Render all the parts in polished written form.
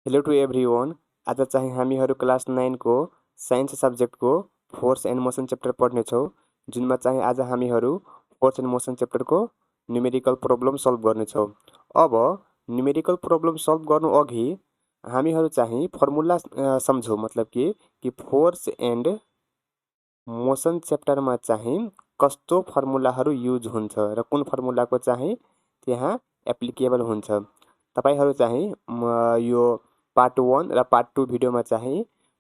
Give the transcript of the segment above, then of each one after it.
Hello to everyone. आज चाहिँ हामीहरू क्लास 9 को साइन्स सब्जेक्टको फोर्स एन्ड मोसन च्याप्टर पढ्नेछौँ, जुनमा चाहिँ आज हामीहरू फोर्स एन्ड मोसन च्याप्टरको न्युमेरिकल प्रब्लम सल्भ गर्नेछौँ। अब न्युमेरिकल प्रब्लम सल्भ गर्नु अघि हामीहरू चाहिँ फर्मुला सम्झौँ, मतलब कि फोर्स एन्ड मोसन च्याप्टरमा चाहिँ कस्तो फर्मुलाहरू युज हुन्छ र कुन फर्मुलाको चाहिँ त्यहाँ एप्लिकेबल हुन्छ। तपाईहरू चाहिँ यो पार्ट 1 र पार्ट 2 भिडियोमा चाहिँ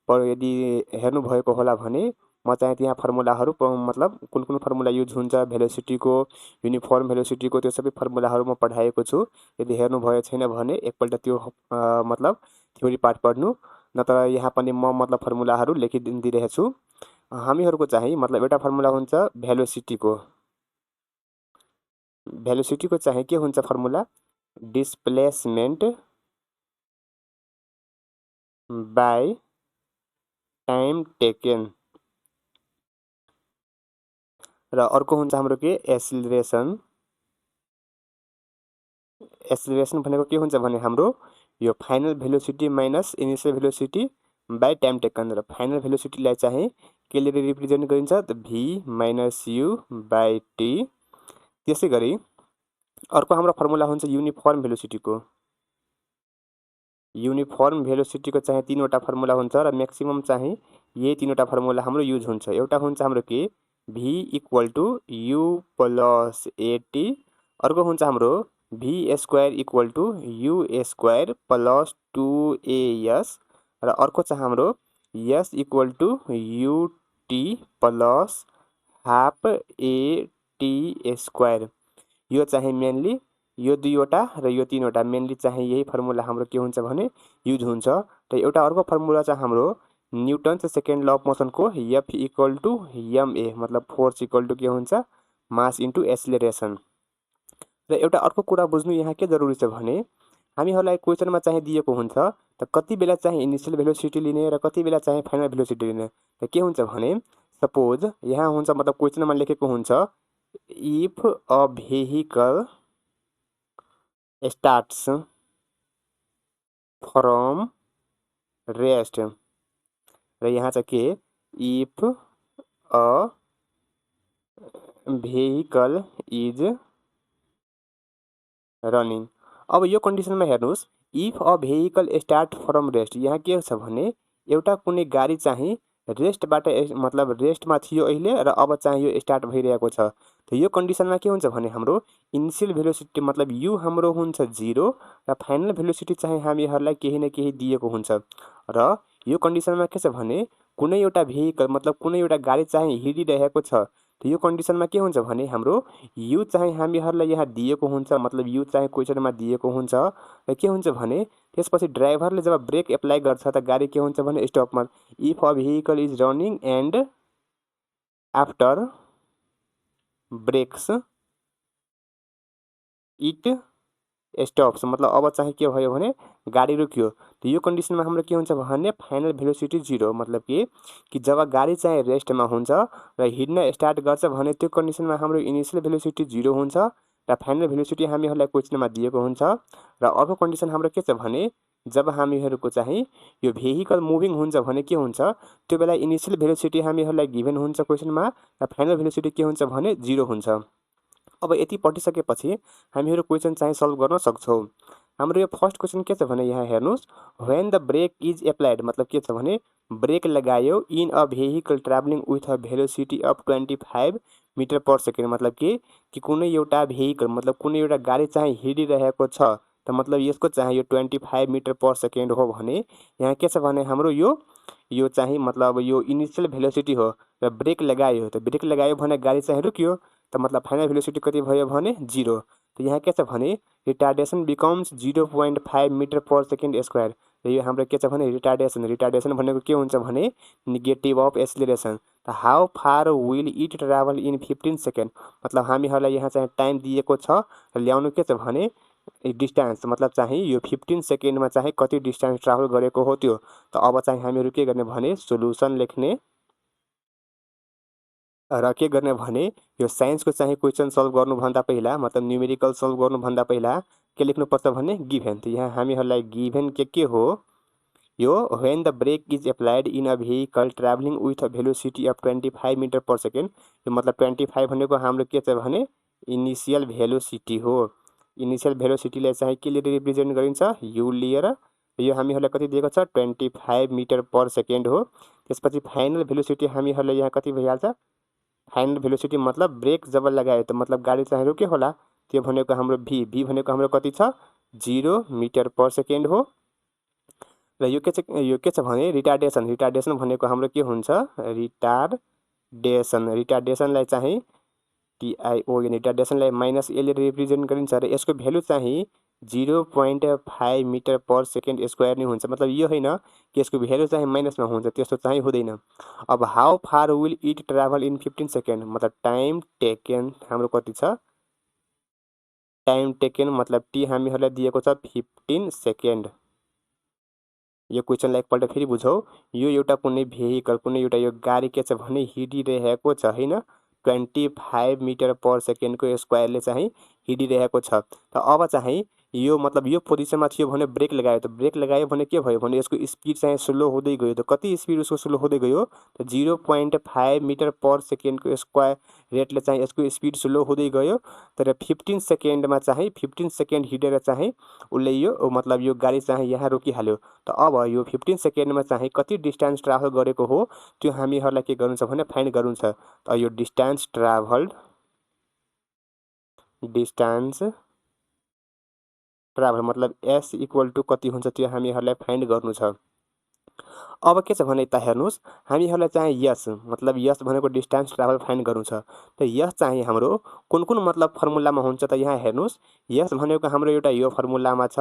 यदि हेर्नु भएको होला भने म चाहिँ त्यहाँ फर्मुलाहरू मतलब कुन कुन फर्मुला युज हुन्छ, भेलोसिटीको, युनिफर्म भेलोसिटीको, त्यो सबै फर्मुलाहरू म पढाएको छु। यदि हेर्नु भयो छैन भने एकपल्ट त्यो मतलब थ्योरी पार्ट पढ्नु, नत्र यहाँ पनि म मतलब फर्मुलाहरू लेखिदिइरहेछु। हामीहरूको चाहिँ मतलब एउटा फर्मुला हुन्छ भेलोसिटीको चाहिँ के हुन्छ formula, displacement by time taken, र अर्को हुन्छ हाम्रो के एसिलरेसन भनेको के हुन्छ भने हाम्रो यो final velocity minus initial velocity by time taken, र फाइनल भेलोसिटीलाई चाहिँ केले रिप्रेजेन्ट गरिन्छ त v minus u by t। त्यसै गरी अर्को हाम्रो फर्मुला हुन्छ युनिफर्म भेलोसिटीको चाहिँ तीनवटा फर्मुला हुन्छ र म्याक्सिमम चाहिँ यही तीनवटा फर्मुला हाम्रो युज हुन्छ। एउटा हुन्छ हाम्रो के v equal to u plus at, अर्को हुन्छ हाम्रो v square equal to u square plus 2as, र अर्को चाहिँ हाम्रो s equal to ut plus half at square. यो चाहिँ मेनली यो दुईवटा र यो तीनवटा मेनली चाहिँ यही फर्मुला हाम्रो के हुन्छ भने युज हुन्छ। र एउटा अर्को फर्मुला चाहिँ हाम्रो न्युटन्स सेकेन्ड ल अफ मोसनको F इक्वल टु ma, मतलब फोर्स इक्वल टु के हुन्छ मास इन्टु एसिलरेसन। र एउटा अर्को कुरा बुझ्नु यहाँ के जरुरी छ भने हामीहरूलाई क्वेसनमा चाहिँ दिएको हुन्छ त कति बेला चाहिँ इनिसियल भेलोसिटी लिने र कति बेला चाहिँ फाइनल भेलोसिटी लिने। त के हुन्छ भने सपोज यहाँ हुन्छ मतलब क्वेसनमा लेखेको हुन्छ if a vehicle starts from rest, र यहाँ चाहिँ के if a vehicle is running. अब यो कन्डिसनमा हेर्नुहोस्, if a vehicle start from rest, यहाँ के छ भने एउटा कुनै गाडी चाहिँ रेस्टबाट मतलब रेस्टमा थियो अहिले र अब चाहिँ यो स्टार्ट भइरहेको छ। त यो कन्डिसनमा के हुन्छ भने हाम्रो इनिसियल भेलोसिटी मतलब यु हाम्रो हुन्छ 0 र फाइनल भेलोसिटी चाहिँ हामीहरूलाई केही न केही दिएको हुन्छ। र यो कन्डिसनमा के छ भने कुनै एउटा भेहिकल मतलब कुनै एउटा गाडी चाहिँ हिँडिरहेको छ। त यो कन्डिसनमा के हुन्छ भने हाम्रो यु चाहिँ हामीहरूलाई यहाँ दिएको हुन्छ, मतलब यु चाहिँ क्वेसनमा दिएको हुन्छ। र के हुन्छ भने त्यसपछि ड्राइभरले जब ब्रेक एप्लाई गर्छ त गाडी के हुन्छ भने स्टपमा, if a vehicle is running and after brakes it stops, मतलब अब चाहिँ के भयो भने गाडी रुक्यो। त यो कन्डिसनमा हाम्रो के हुन्छ भने फाइनल भेलोसिटी 0, मतलब कि जब गाडी चाहिँ रेस्टमा हुन्छ र हिँड्न स्टार्ट गर्छ भने त्यो कन्डिसनमा हाम्रो इनिसियल भेलोसिटी 0 हुन्छ र फाइनल भेलोसिटी हामीहरूलाई क्वेसनमा दिएको हुन्छ। र अर्को कन्डिसन हाम्रो के छ भने जब हामीहरूको चाहिँ यो भेहिकल मुभिङ हुन्छ भने के हुन्छ, त्यो बेला इनिसियल भेलोसिटी हामीहरूलाई गिभन हुन्छ क्वेसनमा र फाइनल भेलोसिटी के हुन्छ भने 0 हुन्छ। अब यति पढिसकेपछि हामीहरू क्वेसन चाहिँ सल्भ गर्न सक्छौँ। हाम्रो यो फर्स्ट क्वेसन के छ भने यहाँ हेर्नुहोस्, when the brake is applied, मतलब के छ भने ब्रेक लगायो in a vehicle travelling with a velocity of 25 metre per second, मतलब कि कुनै एउटा भेहिकल मतलब कुनै एउटा गाडी चाहिँ हिँडिरहेको छ त मतलब यसको चाहिँ यो 25 मिटर पर सेकेन्ड हो भने यहाँ के छ भने हाम्रो यो चाहिँ मतलब यो इनिसियल भेलोसिटी हो र ब्रेक लगायो त ब्रेक लगायो भने गाडी चाहिँ रुक्यो, त मतलब फाइनल भेलोसिटी कति भयो भने 0। त यहाँ के छ भने retardation becomes 0.5 metre per second square. र यो हाम्रो के छ भने रिटार्डेसन भनेको के हुन्छ भने नेगेटिभ अफ एसिलरेसन। त how far will it travel in 15 second, मतलब हामीहरूलाई यहाँ चाहिँ टाइम दिएको छ र ल्याउनु के छ भने डिस्टेन्स, मतलब चाहिँ यो 15 सेकेन्डमा चाहिँ कति डिस्टेन्स ट्राभल गरेको हो त्यो। त अब चाहिँ हामीहरू के गर्ने भने सोल्युसन लेख्ने र के गर्ने भने यो साइन्सको चाहिँ क्वेसन सल्भ गर्नुभन्दा पहिला मतलब न्युमेरिकल सल्भ गर्नुभन्दा पहिला के लेख्नुपर्छ भने गिभेन। त यहाँ हामीहरूलाई गिभेन के हो यो when the brake is applied in a vehicle traveling with a velocity of 25 metre per second, यो मतलब 25 भनेको हाम्रो के छ भने इनिशियल भेलोसिटी हो। इनिशियल भेलोसिटीलाई चाहिँ केले रिप्रेजेन्ट गरिन्छ, यु लिएर। यो हामीहरूलाई कति दिएको छ 25 मीटर पर सेकेन्ड हो। त्यसपछि फाइनल भेलोसिटी हामीहरूलाई यहाँ कति भइहाल्छ, फाइनल भेलोसिटी मतलब ब्रेक जब लगायो त मतलब गाडी चाहिँ रोक्यो होला, त्यो भनेको हाम्रो भी भनेको हाम्रो कति छ 0 मीटर पर सेकेन्ड हो। र यो के छ भने रिटार्डेसन भनेको हाम्रो के हुन्छ, रिटार्डेसनलाई चाहिँ TIO रिटार्डेसनलाई माइनस एले रिप्रेजेन्ट गरिन्छ र यसको भ्यालु चाहिँ 0.5 मीटर पर सेकेन्ड स्क्वायर नै हुन्छ। मतलब यो होइन कि यसको भ्यालु चाहिँ माइनसमा हुन्छ, त्यस्तो चाहिँ हुँदैन। अब how far will it travel in 15 second, मतलब टाइम टेकन हाम्रो कति छ, टाइम टेकन मतलब टी हामीहरूलाई दिएको छ 15 सेकेन्ड। यो क्वेसनलाई एकपल्ट फेरि बुझौँ। यो एउटा कुनै भेहिकल, कुनै एउटा यो गाडी के छ भने हिँडिरहेको छ होइन, 25 मीटर पर सेकेन्डको स्क्वायरले चाहिँ हिँडिरहेको छ। त अब चाहिँ यो मतलब यो पोजिसनमा थियो भने ब्रेक लगायो, त ब्रेक लगायो भने के भयो भने यसको स्पिड चाहिँ स्लो हुँदै गयो। त कति स्पिड उसको स्लो हुँदै गयो, त 0.5 मीटर पर सेकेन्डको स्क्वायर रेटले चाहिँ यसको स्पिड स्लो हुँदै गयो। तर 15 सेकेन्डमा चाहिँ 15 सेकेन्ड हिँडेर चाहिँ उसले यो मतलब यो गाडी चाहिँ यहाँ रोकिहाल्यो। त अब यो 15 सेकेन्डमा चाहिँ कति डिस्टेन्स ट्राभल गरेको हो त्यो हामीहरूलाई के गर्नु छ भने फाइन्ड गर्नु छ। त यो डिस्टेन्स ट्राभल मतलब S इक्वल टु कति हुन्छ त्यो हामीहरूलाई फाइन्ड गर्नु छ। अब के छ भने यता हेर्नुहोस्, हामीहरूलाई चाहिँ यस मतलब यस भनेको डिस्टेन्स ट्राभल फाइन्ड गर्नु छ। त यस चाहिँ हाम्रो कुन कुन मतलब फर्मुलामा हुन्छ त यहाँ हेर्नुहोस्, यस भनेको हाम्रो एउटा यो फर्मुलामा छ,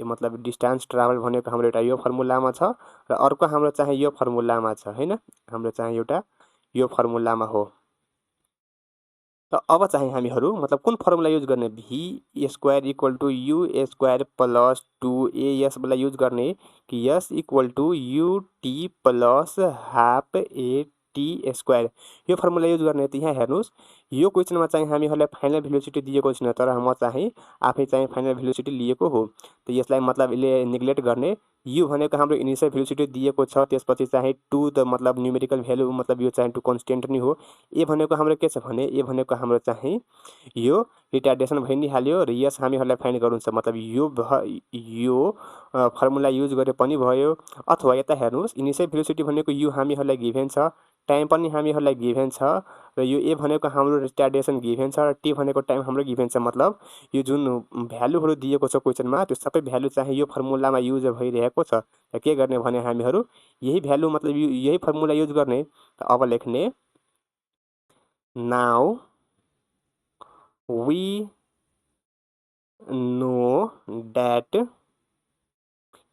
मतलब डिस्टेन्स ट्राभल भनेको हाम्रो एउटा यो फर्मुलामा छ र अर्को हाम्रो चाहिँ यो फर्मुलामा छ होइन, हाम्रो चाहिँ एउटा यो फर्मुलामा हो। त अब चाहिँ हामीहरू मतलब कुन फर्मुला युज गर्ने, v square equal to u square plus 2AS वाला युज गर्ने कि s equal to UT plus half AT square, यो फर्मुला युज गर्ने। त यहाँ हेर्नुहोस्, यो क्वेसनमा चाहिँ हामीहरूलाई फाइनल भेलोसिटी दिएको छैन, तर म चाहिँ आफै चाहिँ फाइनल भेलोसिटी लिएको हो। त यसलाई मतलब यसले नेग्लेक्ट गर्ने। यु भनेको हाम्रो इनिसियल भेलोसिटी दिएको छ, त्यसपछि चाहिँ 2 त मतलब न्युमेरिकल भ्यालु मतलब यो चाहिँ 2 कन्स्टेन्ट नै हो। ए भनेको हाम्रो के छ भने ए भनेको हाम्रो चाहिँ यो रिटार्डेसन भइ नै हाल्यो र यस हामीहरूलाई फाइन्ड गर्नु छ। मतलब यो फर्मुला युज गरे पनि भयो, अथवा यता हेर्नुहोस् इनिसियल भेलोसिटी भनेको यु हामीहरूलाई गिभेन छ, टाइम पनि हामीहरूलाई गिभेन छ र यो ए भनेको हाम्रो रिटार्डेसन गिभेन छ र टी भनेको टाइम हाम्रो गिभेन छ। मतलब यो जुन भ्यालुहरू दिएको छ क्वेसनमा त्यो सबै भ्यालु चाहिँ यो फर्मुलामा युज भइरहेको छ। र के गर्ने भने हामीहरू यही भ्यालु मतलब यही फर्मुला युज गर्ने। त अब लेख्ने now we know that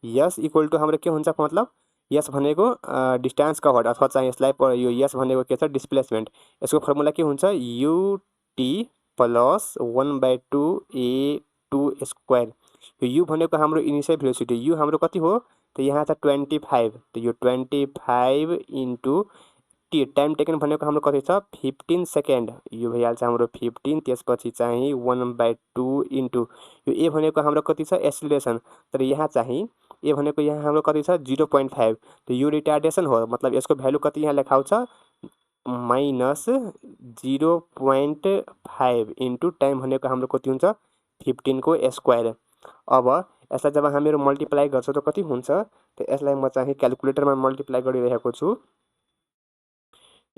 यस इक्वल टु हाम्रो के हुन्छ, मतलब यस भनेको डिस्टेन्स कभर्ड अथवा चाहिँ यसलाई यो यस भनेको के छ डिस्प्लेसमेन्ट, यसको फर्मुला के हुन्छ UT प्लस 1/2 A2 स्क्वायर। यो यु भनेको हाम्रो इनिसियल भेलोसिटी, यु हाम्रो कति हो त यहाँ छ 25, त यो 25 इन्टु टी टाइम टेकन भनेको हाम्रो कति छ 15 सेकेन्ड, यो भइहाल्छ हाम्रो 15। त्यसपछि चाहिँ 1/2 इन्टु यो ए भनेको हाम्रो कति छ एसिलेरेसन, तर यहाँ चाहिँ ए भनेको यहाँ हाम्रो कति छ 0.5, त यो रिटार्डेसन हो। मतलब यसको भ्यालु कति यहाँ लेखाउँछ माइनस 0.5 इन्टु टाइम भनेको हाम्रो कति हुन्छ 15 को स्क्वायर। अब यसलाई जब हामीहरू मल्टिप्लाई गर्छौँ त कति हुन्छ, त यसलाई म चाहिँ क्यालकुलेटरमा मल्टिप्लाई गरिरहेको छु।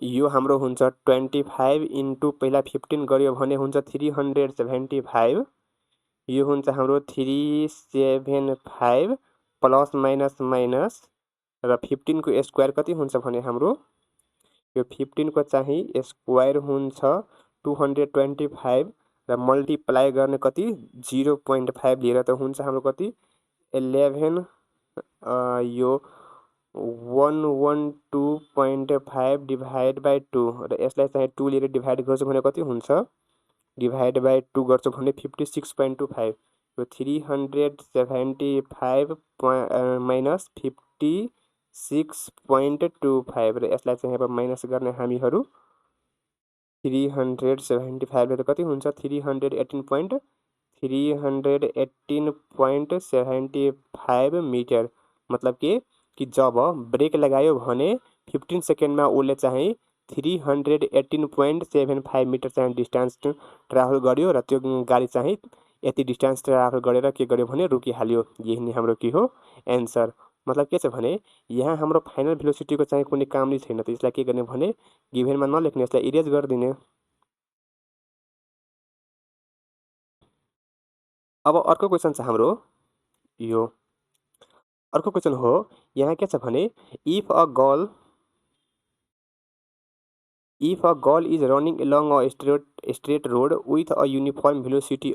यो हाम्रो हुन्छ 25 इन्टु पहिला 15 गऱ्यो भने हुन्छ 375, यो हुन्छ हाम्रो 375 प्लस माइनस माइनस र 15 को स्क्वायर कति हुन्छ भने हाम्रो यो 15 को चाहिँ स्क्वायर हुन्छ 225 र मल्टिप्लाई गर्ने कति 0.5 लिएर त हुन्छ हाम्रो कति 11 यो 112.5 डिभाइड बाई 2 र यसलाई चाहिँ 2 लिएर डिभाइड गर्छु भने कति हुन्छ डिभाइड बाई 2 गर्छु भने 56.25, यो 375 माइनस 56.25 र यसलाई चाहिँ अब माइनस गर्ने हामीहरू 375 त कति हुन्छ 318.75 मिटर। मतलब के कि जब ब्रेक लगायो भने 15 सेकेन्डमा उसले चाहिँ 318.75 मिटर चाहिँ डिस्टेन्स ट्राभल गर्यो र त्यो गाडी चाहिँ यति डिस्टेन्स ट्राभल गरेर के गर्यो भने रोकिहाल्यो। यही नै हाम्रो के हो एन्सर। मतलब के छ भने यहाँ हाम्रो फाइनल भेलोसिटीको चाहिँ कुनै काम नै छैन, त यसलाई के गर्ने भने गिभेनमा नलेख्ने, यसलाई इरेज गरिदिने। अब अर्को क्वेसन छ हाम्रो यो। अर्को क्वेसन हो यहाँ के छ भने if a girl is running along a straight road with a uniform velocity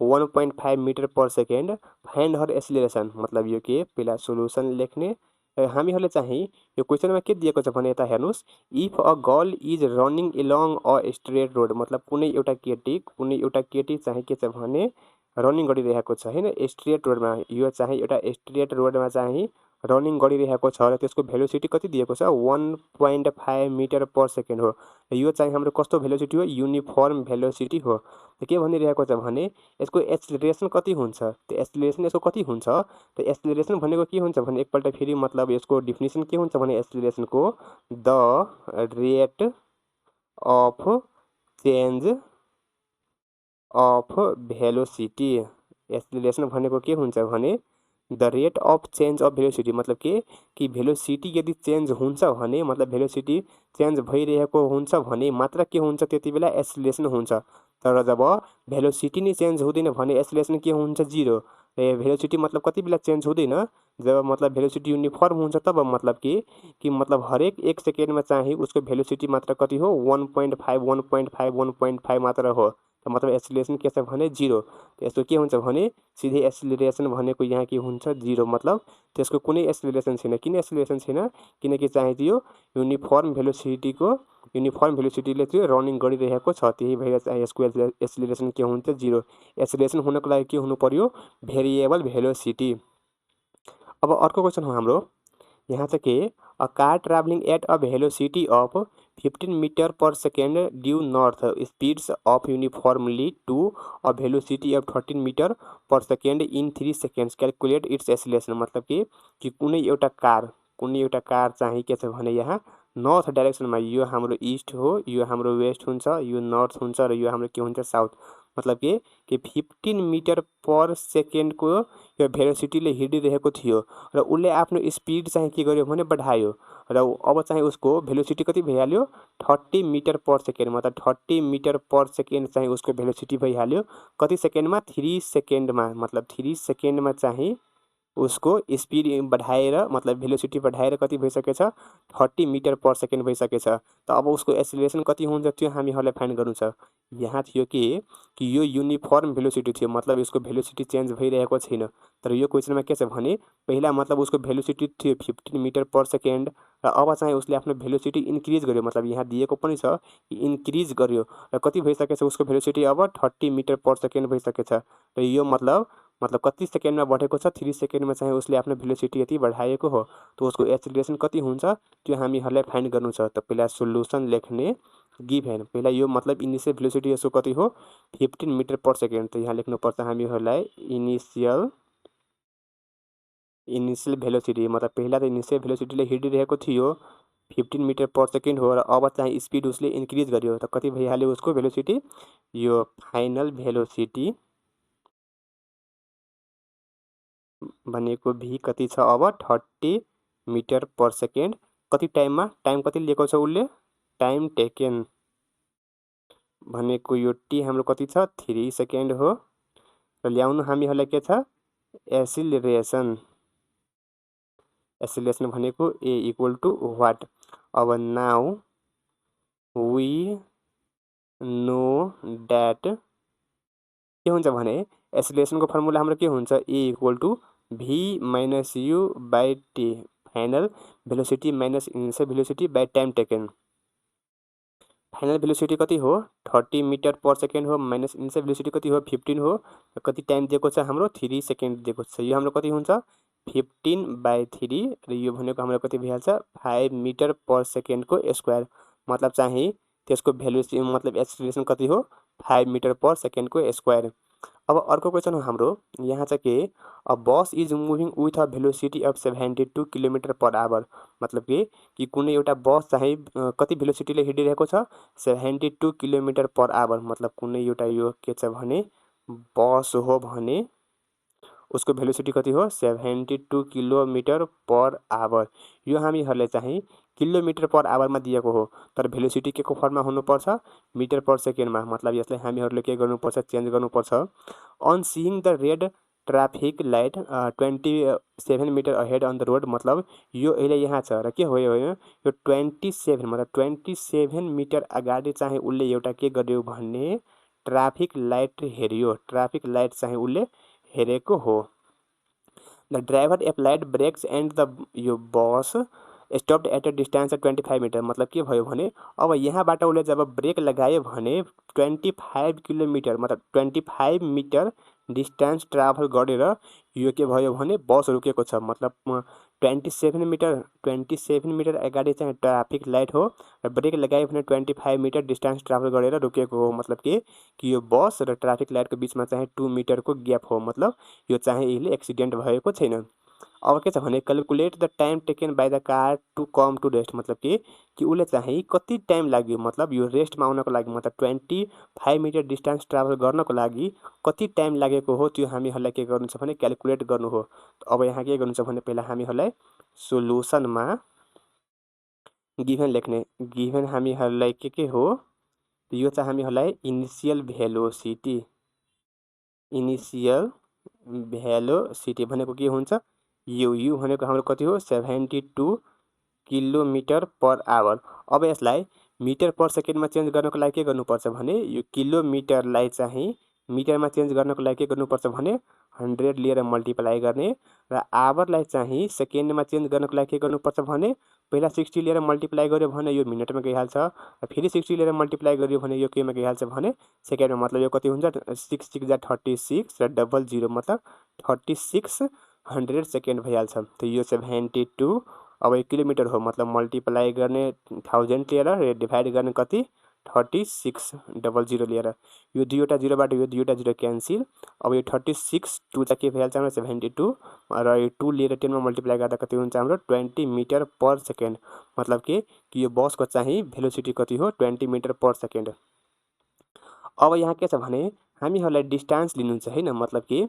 1.5 metre per second find her acceleration. मतलब यो के पहिला सोल्युसन लेख्ने। हामीहरूले चाहिँ यो क्वेसनमा के दिएको छ भने यता हेर्नुहोस्, if a girl is running along a straight road, मतलब कुनै एउटा केटी चाहिँ के छ भने रनिङ गरिरहेको छ हैन स्ट्रेट रोडमा। यो चाहिँ एउटा स्ट्रेट रोडमा चाहिँ रनिङ गरिरहेको छ र त्यसको भेलोसिटी कति दिएको छ 1.5 मिटर पर सेकेन्ड हो। यो चाहिँ हाम्रो कस्तो भेलोसिटी हो युनिफर्म भेलोसिटी हो। त के भनिरहेको छ भने यसको एक्सिलरेसन कति हुन्छ, त्यो एक्सिलरेसन यसको कति हुन्छ। त एक्सिलरेसन भनेको के हुन्छ भने एकपल्ट फेरि मतलब यसको डेफिनेसन के हुन्छ भने एक्सिलरेसनको the rate of change of velocity. Acceleration भनेको के हुन्छ भने the rate of change of velocity, मतलब कि भेलोसिटी यदि चेन्ज हुन्छ भने मतलब भेलोसिटी चेन्ज भइरहेको हुन्छ भने मात्र के हुन्छ त्यति बेला एक्सिलरेसन हुन्छ। तर जब भेलोसिटी नै चेन्ज हुँदैन भने एक्सिलरेसन के हुन्छ 0। भेलोसिटी मतलब कति बेला चेन्ज हुँदैन जब मतलब भेलोसिटी युनिफर्म हुन्छ तब मतलब कि मतलब हरेक 1 सेकेन्डमा चाहिँ उसको भेलोसिटी मात्र कति हो 1.5 मात्र हो। त मतलब एक्सिलरेसन के छ भने 0। त्यसको के हुन्छ भने सिधै एक्सिलरेसन भनेको यहाँ के हुन्छ 0, मतलब त्यसको कुनै एक्सिलरेसन छैन। किन एक्सिलरेसन छैन किनकि चाहिँ त्यो युनिफर्म भेलोसिटीले त्यो रनिङ गरिरहेको छ, त्यही भएर चाहिँ यसको एक्सिलरेसन के हुन्छ 0। एक्सिलरेसन हुनको लागि के हुनु पर्यो भेरिएबल भेलोसिटी। अब अर्को क्वेसन हो हाम्रो यहाँ चाहिँ के a car travelling at a velocity of 15 metre per second due north speeds of uniformly to a velocity of 13 metre per second in 3 seconds calculate its acceleration. मतलब कि कुनै एउटा कार चाहिँ के छ भने यहाँ नर्थ डाइरेक्सनमा, यो हाम्रो इस्ट हो, यो हाम्रो वेस्ट हुन्छ, यो नर्थ हुन्छ र यो हाम्रो के हुन्छ साउथ। मतलब कि 15 मीटर पर सेकेन्डको यो भेलोसिटीले हिँडिरहेको थियो र उसले आफ्नो स्पिड चाहिँ के गर्यो भने बढायो र अब चाहिँ उसको भेलोसिटी कति भइहाल्यो 30 मीटर पर सेकेन्ड। मतलब 30 मीटर पर सेकेन्ड चाहिँ उसको भेलोसिटी भइहाल्यो कति सेकेन्डमा 3 सेकेन्डमा। मतलब 3 सेकेन्डमा चाहिँ उसको स्पिड बढाएर मतलब भेलोसिटी बढाएर कति भइसकेछ 30 मीटर पर सेकेन्ड भइसकेछ। त अब उसको एक्सिलरेसन कति हुन्छ त्यो हामीहरूले फाइन्ड गर्नु छ। यहाँ थियो कि यो युनिफर्म भेलोसिटी थियो, मतलब यसको भेलोसिटी चेन्ज भइरहेको छैन। तर यो क्वेसनमा के छ भने पहिला मतलब उसको भेलोसिटी थियो 15 मीटर पर सेकेन्ड र अब चाहिँ उसले आफ्नो भेलोसिटी इन्क्रिज गर्यो। मतलब यहाँ दिएको पनि छ कि इन्क्रिज गर्यो र कति भइसकेछ उसको भेलोसिटी अब 30 मीटर पर सेकेन्ड भइसकेछ। र यो मतलब कति सेकेन्डमा बढेको छ 3 सेकेन्डमा चाहिँ उसले आफ्नो भेलोसिटी यति बढाएको हो। त उसको एक्सिलरेसन कति हुन्छ त्यो हामीहरूलाई फाइन्ड गर्नु छ। त पहिला सोल्युसन लेख्ने गिभेन। पहिला यो मतलब इनिसियल भेलोसिटी यसको कति हो 15 मीटर पर सेकेन्ड। त यहाँ लेख्नुपर्छ हामीहरूलाई इनिसियल भेलोसिटी। मतलब पहिला त इनिसियल भेलोसिटीले हिँडिरहेको थियो 15 मीटर पर सेकेन्ड हो र अब चाहिँ स्पिड उसले इन्क्रिज गर्यो त कति भइहाल्यो उसको भेलोसिटी। यो फाइनल भेलोसिटी भनेको भी कति छ अब 30 मीटर पर सेकेन्ड। कति टाइममा टाइम कति लिएको छ उसले टाइम टेकेन भनेको यो टी हाम्रो कति छ 3 सेकेन्ड हो र ल्याउनु हामीहरूलाई के छ एक्सिलरेसन भनेको ए इक्वल टु वाट। अब नाउ वी नो द्याट के हुन्छ भने एक्सिलरेसनको फर्मुला हाम्रो के हुन्छ a equal to v minus u by t final velocity minus initial velocity by time taken. Final velocity कति हो 30 मीटर पर सेकेन्ड हो माइनस इनिसियल भेलोसिटी कति हो 15 हो। कति टाइम दिएको छ हाम्रो 3 सेकेन्ड दिएको छ। यो हाम्रो कति हुन्छ 15/3 र यो भनेको हाम्रो कति भइहाल्छ 5 मीटर पर सेकेन्डको स्क्वायर। मतलब चाहिँ त्यसको भेलोसिटी मतलब एक्सिलरेसन कति हो 5 मीटर पर सेकेन्डको स्क्वायर। अब अर्को क्वेसन हो हाम्रो यहाँ चाहिँ के a bus is moving with a velocity of 72 kilometre per hour मतलब कि कुनै एउटा बस चाहिँ कति भेलोसिटीले हिँडिरहेको छ 72 किलोमिटर पर आवर मतलब कुनै एउटा यो के छ भने बस हो भने उसको भेलोसिटी कति हो 72 किलोमिटर पर आवर यो हामीहरूले चाहिँ किलोमिटर पर आवरमा दिएको हो तर भेलोसिटी के को फर्ममा हुनुपर्छ मिटर पर सेकेन्डमा मतलब यसलाई हामीहरूले के गर्नुपर्छ चेन्ज गर्नुपर्छ on seeing the red traffic light 27 metre ahead on the road मतलब यो अहिले यहाँ छ र के हो यो 27 मतलब 27 मिटर अगाडि चाहिँ उसले एउटा के गर्यो भने ट्राफिक लाइट हेऱ्यो ट्राफिक लाइट चाहिँ उसले हेरेको हो the driver applied brakes and the यो bus stopped at a distance 25 metre मतलब के भयो भने अब यहाँबाट उसले जब ब्रेक लगायो भने 25 किलोमिटर मतलब 25 मिटर डिस्टेन्स ट्राभल गरेर यो के भयो भने बस रोकेको छ मतलब 27 मिटर अगाडि चाहिँ ट्राफिक लाइट हो र ब्रेक लगायो भने 25 मिटर डिस्टेन्स ट्राभल गरेर रोकेको हो मतलब कि यो बस र ट्राफिक लाइटको बिचमा चाहिँ 2 मिटरको ग्याप हो मतलब यो चाहिँ यसले एक्सिडेन्ट भएको छैन अब के छ भने calculate the time taken by the car to come to rest मतलब कि उसले चाहिँ कति टाइम लाग्यो मतलब यो रेस्टमा आउनको लागि मतलब 25 मिटर डिस्टेन्स ट्राभल गर्नको लागि कति टाइम लागेको हो त्यो हामीहरूलाई के गर्नु छ भने क्यालकुलेट गर्नु हो अब यहाँ के गर्नु छ भने पहिला हामीहरूलाई सोलुसनमा गिभन लेख्ने गिभन हामीहरूलाई के हो यो चाहिँ हामीहरूलाई इनिसियल भेलोसिटी भनेको के हुन्छ यु भनेको हाम्रो कति हो 72 किलोमिटर पर आवर अब यसलाई मिटर पर सेकेन्डमा चेन्ज गर्नको लागि के गर्नुपर्छ भने यो किलोमिटरलाई चाहिँ मिटरमा चेन्ज गर्नको लागि के गर्नुपर्छ भने 100 लिएर मल्टिप्लाई गर्ने र आवरलाई चाहिँ सेकेन्डमा चेन्ज गर्नको लागि के गर्नुपर्छ भने पहिला 60 लिएर मल्टिप्लाई गर्यो भने यो मिनटमा गइहाल्छ र फेरि 60 लिएर मल्टिप्लाई गर्यो भने यो केमा गइहाल्छ भने सेकेन्डमा मतलब यो कति हुन्छ 6 6 जा 36 र डबल 0 मतलब 3600 सेकेन्ड भइहाल्छ त यो 72 अब यो किलोमिटर हो मतलब मल्टिप्लाई गर्ने 1000 लिएर डिभाइड गर्ने कति 36 डबल 0 लिएर यो दुईवटा जिरोबाट यो दुईवटा जिरो क्यान्सिल अब यो 36 टू चाहिँ के भइहाल्छ हाम्रो 72 र यो 2 लिएर 10 मा मल्टिप्लाई गर्दा कति हुन्छ हाम्रो 20 मिटर पर सेकेन्ड मतलब कि यो बसको चाहिँ भेलोसिटी कति हो 20 मिटर पर सेकेन्ड अब यहाँ के छ भने हामीहरूलाई डिस्टेन्स लिनु छ हैन मतलब कि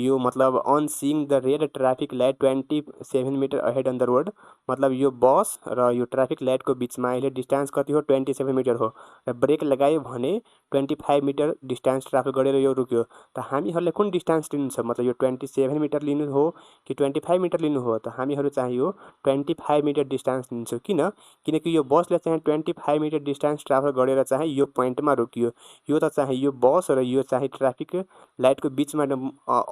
यो मतलब on seeing the red traffic light 27 metre ahead on the road मतलब यो बस र यो ट्राफिक लाइटको बिचमा अहिले डिस्टेन्स कति हो 27 मिटर हो र ब्रेक लगायो भने 25 मिटर डिस्टेन्स ट्राभल गरेर यो रुक्यो त हामीहरूले कुन डिस्टेन्स लिनु छ मतलब यो 27 मिटर लिनु हो कि 25 मिटर लिनु हो त हामीहरू चाहिँ यो 25 मिटर डिस्टेन्स लिन्छौँ किनकि यो बसले चाहिँ 25 मिटर डिस्टेन्स ट्राभल गरेर चाहिँ यो पोइन्टमा रोकियो यो त चाहिँ यो बस र यो चाहिँ ट्राफिक लाइटको बिचमा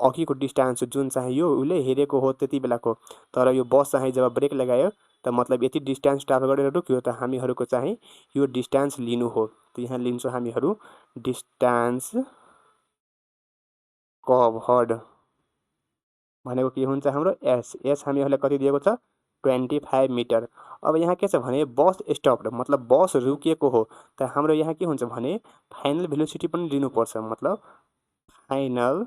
अघिको डिस्टेन्स जुन चाहिँ यो उसले हेरेको हो त्यति बेलाको तर यो बस चाहिँ जब ब्रेक लगायो त मतलब यति डिस्टेन्स ट्राभल गरेर रुक्यो त हामीहरूको चाहिँ यो डिस्टेन्स लिनु हो त यहाँ लिन्छौँ हामीहरू डिस्टेन्स कभर्ड भनेको के हुन्छ हाम्रो एस हामीहरूलाई कति दिएको छ 25 मिटर अब यहाँ के छ भने बस स्टप्ड मतलब बस रुकिएको हो त हाम्रो यहाँ के हुन्छ भने फाइनल भेलोसिटी पनि लिनुपर्छ मतलब फाइनल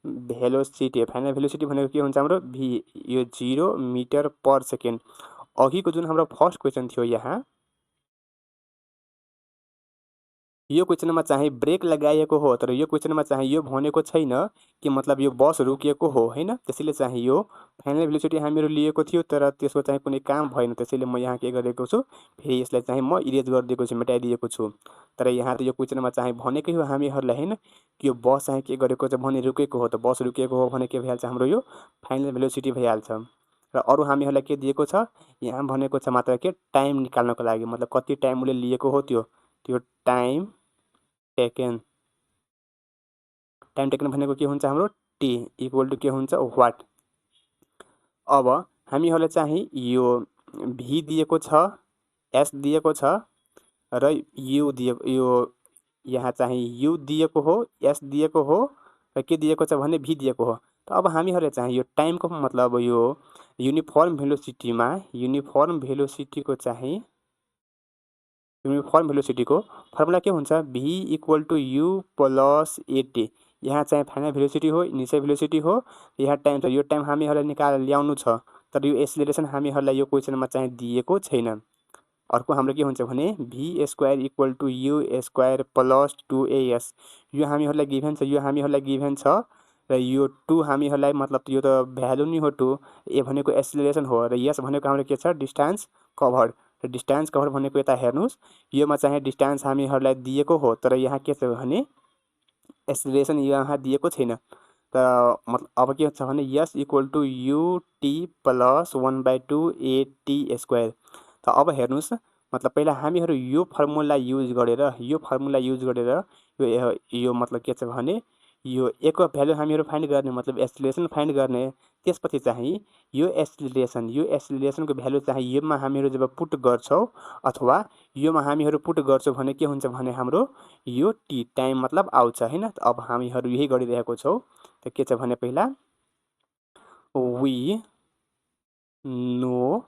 भेलोसिटी भनेको के हुन्छ हाम्रो भी यो 0 मिटर पर सेकेन्ड अघिको जुन हाम्रो फर्स्ट क्वेसन थियो यहाँ यो क्वेसनमा चाहिँ ब्रेक लगाइएको हो तर यो क्वेसनमा चाहिँ यो भनेको छैन कि मतलब यो बस रोकिएको हो हैन त्यसैले चाहिँ यो फाइनल भेलोसिटी हामीहरू लिएको थियो तर त्यसको चाहिँ कुनै काम भएन त्यसैले म यहाँ के गरेको छु फेरि यसलाई चाहिँ म इरेज गरिदिएको छु मेटाइदिएको छु तर यहाँ त यो क्वेसनमा चाहिँ भनेकै हो हामीहरूलाई हैन कि यो बस चाहिँ के गरेको छ भने रुकेको हो त बस रुकेको हो भने के भइहाल्छ हाम्रो यो फाइनल भेलोसिटी भइहाल्छ र अरू हामीहरूलाई के दिएको छ यहाँ भनेको छ मात्र के टाइम निकाल्नको लागि मतलब कति टाइम उसले लिएको हो त्यो टाइम टेकन भनेको के हुन्छ हाम्रो टी इक्वल टु के हुन्छ वाट अब हामीहरूलाई चाहिँ यो भी दिएको छ एस दिएको छ र यु दिएको यो यहाँ चाहिँ यु दिएको हो एस दिएको हो र के दिएको छ भने भी दिएको हो त अब हामीहरूले चाहिँ यो टाइमको मतलब यो युनिफर्म भेलोसिटीमा युनिफर्म भेलोसिटीको चाहिँ युनिफर्म भेलोसिटीको फर्मुला के हुन्छ v equal to u plus at। यहाँ चाहिँ फाइनल भेलोसिटी हो, इनिसियल भेलोसिटी हो, यहाँ टाइम छ। यो टाइम हामीहरूलाई निकालेर ल्याउनु छ, तर यो एक्सिलरेसन हामीहरूलाई यो क्वेसनमा चाहिँ दिएको छैन। अर्को हाम्रो के हुन्छ भने v square equal to u square plus 2as। यो हामीहरूलाई गिभन छ, यो हामीहरूलाई गिभन छ र यो 2 हामीहरूलाई मतलब यो त भ्यालु नै हो 2। ए भनेको एक्सिलरेसन हो र यस भनेको हाम्रो के छ डिस्टेन्स कभर्ड। र डिस्टेन्स कभर भनेको यता हेर्नुहोस्, योमा चाहिँ डिस्टेन्स हामीहरूलाई दिएको हो, तर यहाँ के छ भने एक्सिलरेसन यहाँ दिएको छैन। त मतलब अब के छ भने s equal to ut plus 1/2 at square. त अब हेर्नुहोस्, मतलब पहिला हामीहरू यो फर्मुला युज गरेर यो मतलब के छ भने यो एको भ्यालु हामीहरू फाइन्ड गर्ने, मतलब एक्सिलरेसन फाइन्ड गर्ने। त्यसपछि चाहिँ यो एक्सिलरेसनको भ्यालु चाहिँ योमा हामीहरू जब पुट गर्छौँ अथवा योमा हामीहरू पुट गर्छौँ भने के हुन्छ भने हाम्रो यो टी टाइम मतलब आउँछ हैन। त अब हामीहरू यही गरिरहेको छौँ। त के छ भने पहिला वी नो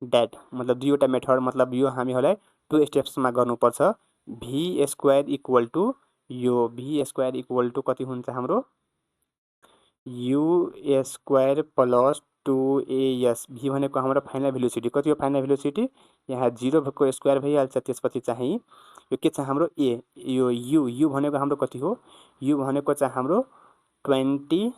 दैट मतलब दुईवटा मेथड, मतलब यो हामीहरूलाई 2 स्टेप्समा गर्नुपर्छ। v स्क्वायर इक्वल टु यो v स्क्वायर इक्वल टु कति हुन्छ हाम्रो u square plus 2as। v भनेको हाम्रो फाइनल भेलोसिटी कति हो, फाइनल भेलोसिटी यहाँ 0 को स्क्वायर भइहाल्छ। त्यसपछि चाहिँ यो के छ हाम्रो a, यो u भनेको हाम्रो कति हो, u भनेको चाहिँ हाम्रो 20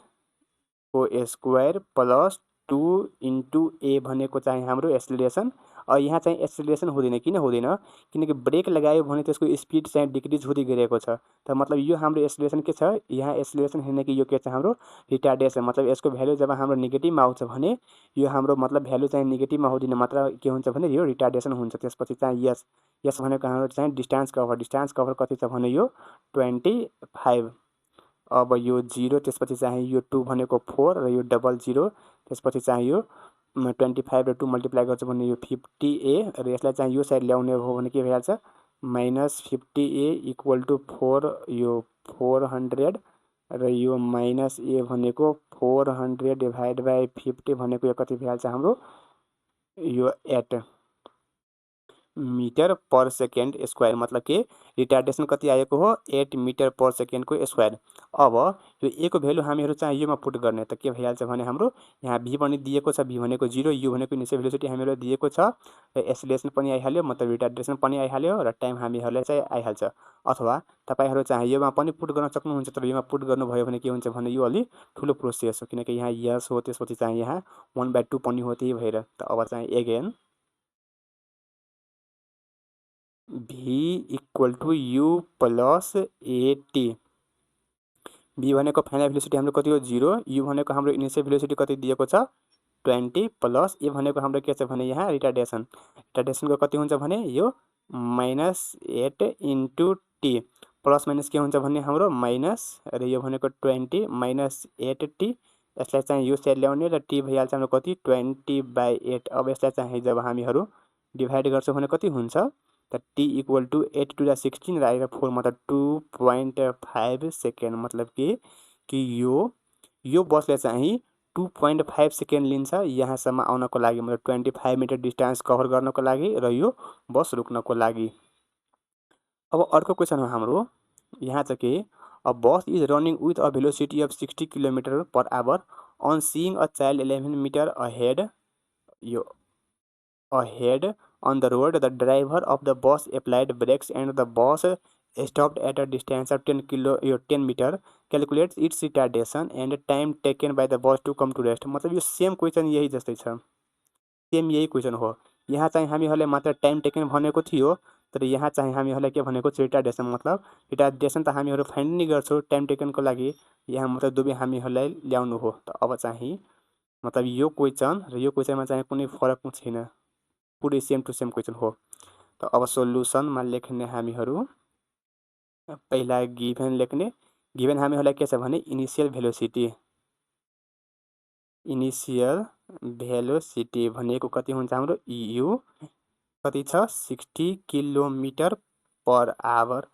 को स्क्वायर प्लस 2 इन्टु a भनेको चाहिँ हाम्रो एक्सिलरेसन। यहाँ चाहिँ एक्सिलरेसन हुँदैन, किन हुँदैन, किनकि ब्रेक लगायो भने त्यसको स्पिड चाहिँ डिक्रिज हुँदै गइरहेको छ। त मतलब यो हाम्रो एक्सिलरेसन के छ, यहाँ एक्सिलरेसन हैन कि यो के छ हाम्रो रिटार्डेसन। मतलब यसको भ्यालु जब हाम्रो नेगेटिभमा आउँछ भने यो हाम्रो मतलब भ्यालु चाहिँ नेगेटिभमा हुँदैन, मात्र के हुन्छ भने यो रिटार्डेसन हुन्छ। त्यसपछि चाहिँ यस भनेको हाम्रो चाहिँ डिस्टेन्स कभर कति छ भने यो 25। अब यो 0, त्यसपछि चाहिँ यो 2 भनेको 4 र यो डबल 0, त्यसपछि चाहिँ यो 25 र 2 मल्टिप्लाई गर्छ भने यो 50a र यसलाई चाहिँ यो साइड ल्याउने हो भने के भइहाल्छ -50a इक्वल टु 4, यो 400 र यो माइनस a भनेको 400 डिभाइड बाई 50 भनेको यो कति भइहाल्छ हाम्रो यो 8 मीटर पर सेकेन्ड स्क्वायर। मतलब के रिटार्डेसन कति आएको हो 8 मीटर पर सेकेन्ड को स्क्वायर। अब यो a को भ्यालु हामीहरू चाहिँ योमा पुट गर्ने, त के भइहाल्छ भने हाम्रो यहाँ v पनि दिएको छ, v भनेको 0, u भनेको इनिसियल भेलोसिटी हामीलाई दिएको छ, र एक्सिलरेसन पनि आइहाल्यो, मतलब रिटार्डेसन पनि आइहाल्यो, र टाइम हामीहरूलाई चाहिँ आइहाल्छ। अथवा तपाईहरू चाहिँ योमा पनि पुट गर्न सक्नुहुन्छ, तर योमा पुट गर्नुभयो भने के हुन्छ भने यो अलि ठुलो प्रोसेस हो, किनकि यहाँ यस हो, त्यसपछि चाहिँ यहाँ 1/2 पनि हो, त्यही भएर। त अब चाहिँ again v equal to u plus at। v भनेको फाइनल भेलोसिटी हाम्रो कति हो 0, u भनेको हाम्रो इनिसियल भेलोसिटी कति दिएको छ 20, प्लस a भनेको हाम्रो के छ भने यहाँ रिटार्डेसनको कति हुन्छ भने यो -8 इन्टु t, प्लस माइनस के हुन्छ भने हाम्रो माइनस र यो भनेको 20 -8t। यसलाई चाहिँ यो साइड ल्याउने र t भइहाल्छ हाम्रो कति 20/8। अब यसलाई चाहिँ जब हामीहरू डिभाइड गर्छौँ भने कति हुन्छ त t equal to 8 to the 16 र आएर 4 मतलब 2.5 सेकेन्ड। मतलब कि यो बसले चाहिँ 2.5 सेकेन्ड लिन्छ यहाँसम्म आउनको लागि, मतलब 25 मिटर डिस्टेन्स कभर गर्नको लागि र यो बस रुक्नको लागि। अब अर्को क्वेसन हो हाम्रो, यहाँ चाहिँ के a bus is running with a velocity of 60 kilometre per hour on seeing a child 11 metre ahead on the road. The driver of the bus applied brakes and the bus stopped at a distance of 10 meter. Calculates its retardation and time taken by the bus to come to rest। मतलब यो same question यही जस्तै छ, same यही question हो। यहाँ चाहिँ हामीहरूले मात्र टाइम टेकन भनेको थियो, तर यहाँ चाहिँ हामीहरूलाई के भनेको छ रिटार्डेसन। मतलब रिटार्डेसन त हामीहरू फाइन्ड नै गर्छौँ टाइम टेकनको लागि, यहाँ मतलब दुवै हामीहरूलाई ल्याउनु हो। त अब चाहिँ मतलब यो क्वेसन र यो क्वेसनमा चाहिँ कुनै फरक छैन, पुरै सेम टु सेम क्वेसन हो। त अब सोल्युसनमा लेख्ने हामीहरू पहिला गिभन लेख्ने। गिभन हामीहरूलाई के छ भने इनिसियल भेलोसिटी भनेको कति हुन्छ हाम्रो u कति छ 60 किलोमिटर पर आवर।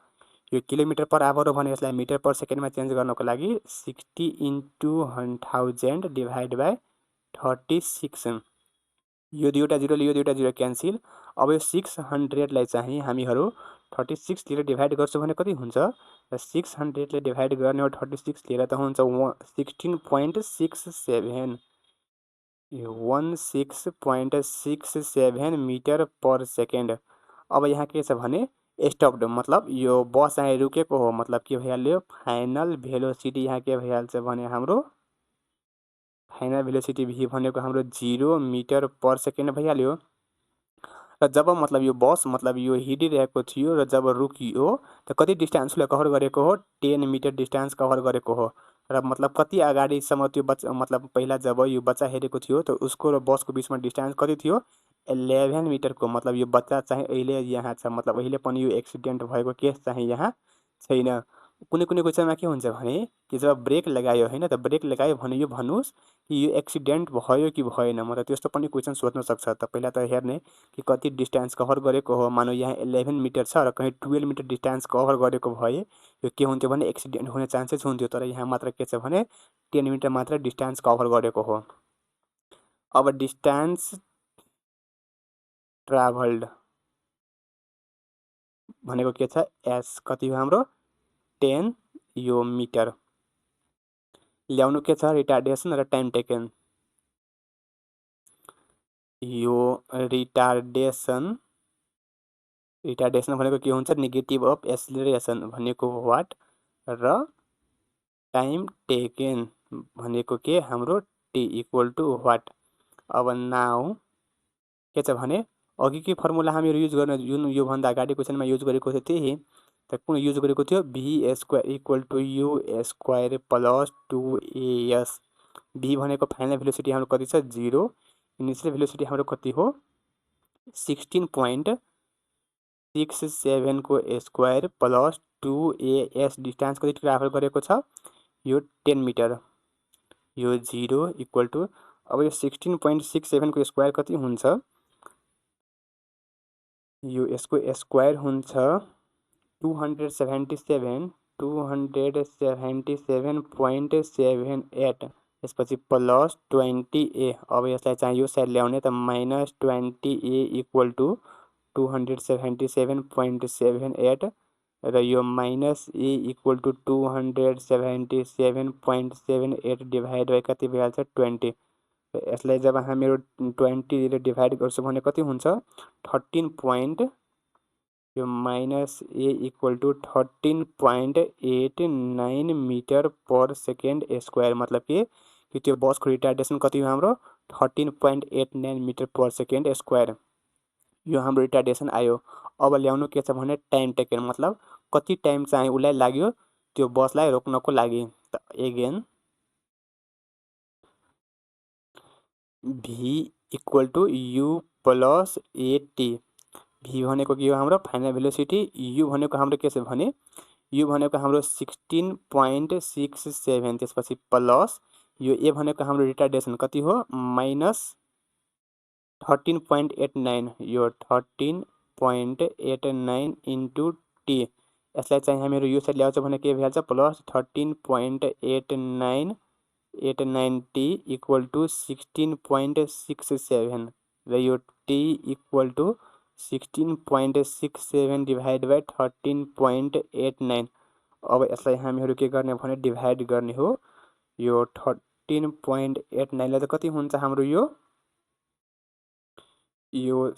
यो किलोमिटर पर आवर हो भने यसलाई मिटर पर सेकेन्डमा चेन्ज गर्नको लागि 60 इन्टु 1000 डिभाइड बाई 36। यो दुईवटा 0 ले यो दुईवटा 0 क्यान्सिल। अब यो 600 लाई चाहिँ हामीहरू 36 लिएर डिभाइड गर्छौँ भने कति हुन्छ र 600 ले डिभाइड गर्ने हो 36 लिएर त हुन्छ 16.67 यो 16.67 मिटर पर सेकेन्ड। अब यहाँ के छ भने स्टप्ड मतलब यो बस चाहिँ रुकेको हो मतलब के भइहाल्यो फाइनल भेलोसिटी यहाँ के भइहाल्छ भने हाम्रो फाइनल भेलोसिटी v भनेको हाम्रो 0 मिटर पर सेकेन्ड भइहाल्यो। र जब मतलब यो बस मतलब यो हिँडिरहेको थियो र जब रुकियो त कति डिस्टेन्सले कभर गरेको हो 10 मिटर डिस्टेन्स कभर गरेको हो र मतलब कति अगाडिसम्म त्यो बच्चा मतलब पहिला जब यो बच्चा हेरेको थियो त उसको र बसको बिचमा डिस्टेन्स कति थियो 11 मिटरको मतलब यो बच्चा चाहिँ अहिले यहाँ छ मतलब अहिले पनि यो एक्सिडेन्ट भएको केस चाहिँ यहाँ छैन। कुनै कुनै क्वेसनमा के हुन्छ भने कि जब ब्रेक लगायो हैन त ब्रेक लगायो भने यो भन्नुस् कि यो एक्सिडेन्ट भयो कि भएन मतलब त्यस्तो पनि क्वेसन सोध्न सक्छ। त पहिला त हेर्ने कि कति डिस्टेन्स कभर गरेको हो मानौ यहाँ 11 मिटर छ र कहीँ 12 मिटर डिस्टेन्स कभर गरेको भए यो के हुन्थ्यो भने एक्सिडेन्ट हुने चान्सेस हुन्थ्यो तर यहाँ मात्र के छ भने 10 मिटर मात्र डिस्टेन्स कभर गरेको हो। अब डिस्टेन्स ट्राभल्ड भनेको के छ एस कति हो हाम्रो 10 यो मिटर ल्याउनु के छ रिटार्डेसन र टाइम टेकन यो रिटार्डेसन भनेको के हुन्छ नेगेटिभ अफ एक्सिलरेसन भनेको वाट र टाइम टेकन भनेको के हाम्रो टी इक्वल टु वाट। अब नाउ के छ भने अघि के फर्मुला हामीहरू युज गर्न जुन यो भन्दा अगाडि क्वेसनमा युज गरेको थियो त्यही त कुन युज गरेको थियो v square equal to u square plus 2as v भनेको फाइनल भेलोसिटी हाम्रो कति छ 0 इनिशियल भेलोसिटी हाम्रो कति हो 16.67 को स्क्वायर प्लस 2as डिस्टेन्स कति ट्राभल गरेको छ यो 10 मिटर यो 0 इक्वल टु अब यो 16.67 को स्क्वायर कति हुन्छ यो यसको स्क्वायर हुन्छ 277.78 त्यसपछि प्लस 20a अब यसलाई चाहिँ यो साइड ल्याउने त माइनस 20a इक्वल टु 277.78 र यो minus a equal to 277.78 divide by कति भइहाल्छ 20 यसलाई जब हामीहरू 20 ले डिभाइड गर्छौँ भने कति हुन्छ 13 पॉइंट यो minus a equal to 13.89 metre per second square मतलब कि त्यो बसको रिटार्डेसन कति हो हाम्रो 13.89 मिटर पर सेकेन्ड स्क्वायर यो हाम्रो रिटार्डेसन आयो। अब ल्याउनु के छ भने टाइम टेकन मतलब कति टाइम चाहिँ उलाई लाग्यो त्यो बसलाई रोक्नको लागि त again v equal to u plus at v भनेको के हो हाम्रो फाइनल भेलोसिटी u भनेको हाम्रो के छ भने u भनेको हाम्रो 16.67 त्यसपछि प्लस यो a भनेको हाम्रो रिटार्डेसन कति हो माइनस 13.89 यो 13.89 इन्टु t यसलाई चाहिँ हामीहरू यो साइड ल्याउँछ भने के भइहाल्छ प्लस 13.89 t इक्वल टु 16.67 र यो t equal to 16.67 divide by 13.89 अब यसलाई हामीहरू के गर्ने भने डिभाइड गर्ने हो यो 13.89 लाई त कति हुन्छ हाम्रो यो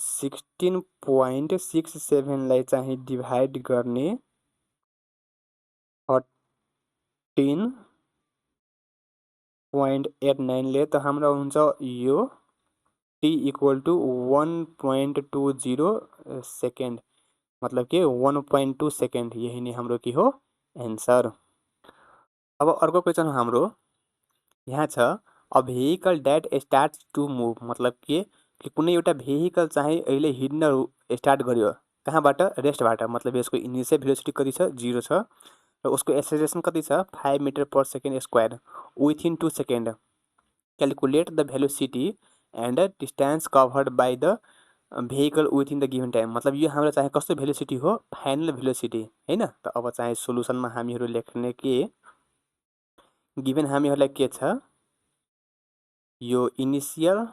16.67 लाई चाहिँ डिभाइड गर्ने 13.89 ले त हाम्रो हुन्छ यो t इक्वल टु 1.20 सेकेन्ड मतलब के 1.2 सेकेन्ड यही नै हाम्रो के हो एन्सर। अब अर्को क्वेसन हाम्रो यहाँ छ a vehicle that starts to move मतलब के कि कुनै एउटा भेहिकल चाहिँ अहिले हिँड्न स्टार्ट गर्यो कहाँबाट रेस्टबाट मतलब यसको इनिशियल भेलोसिटी कति छ 0 छ र उसको एक्सेलरेसन कति छ 5 metre per second square within 2 second calculate the velocity and distance covered by the vehicle within the given time मतलब यो हाम्रो चाहिँ कस्तो भेलोसिटी हो फाइनल भेलोसिटी हैन। त अब चाहिँ सोलुसनमा हामीहरू लेख्ने के गिभन हामीहरूलाई के छ यो इनिशियल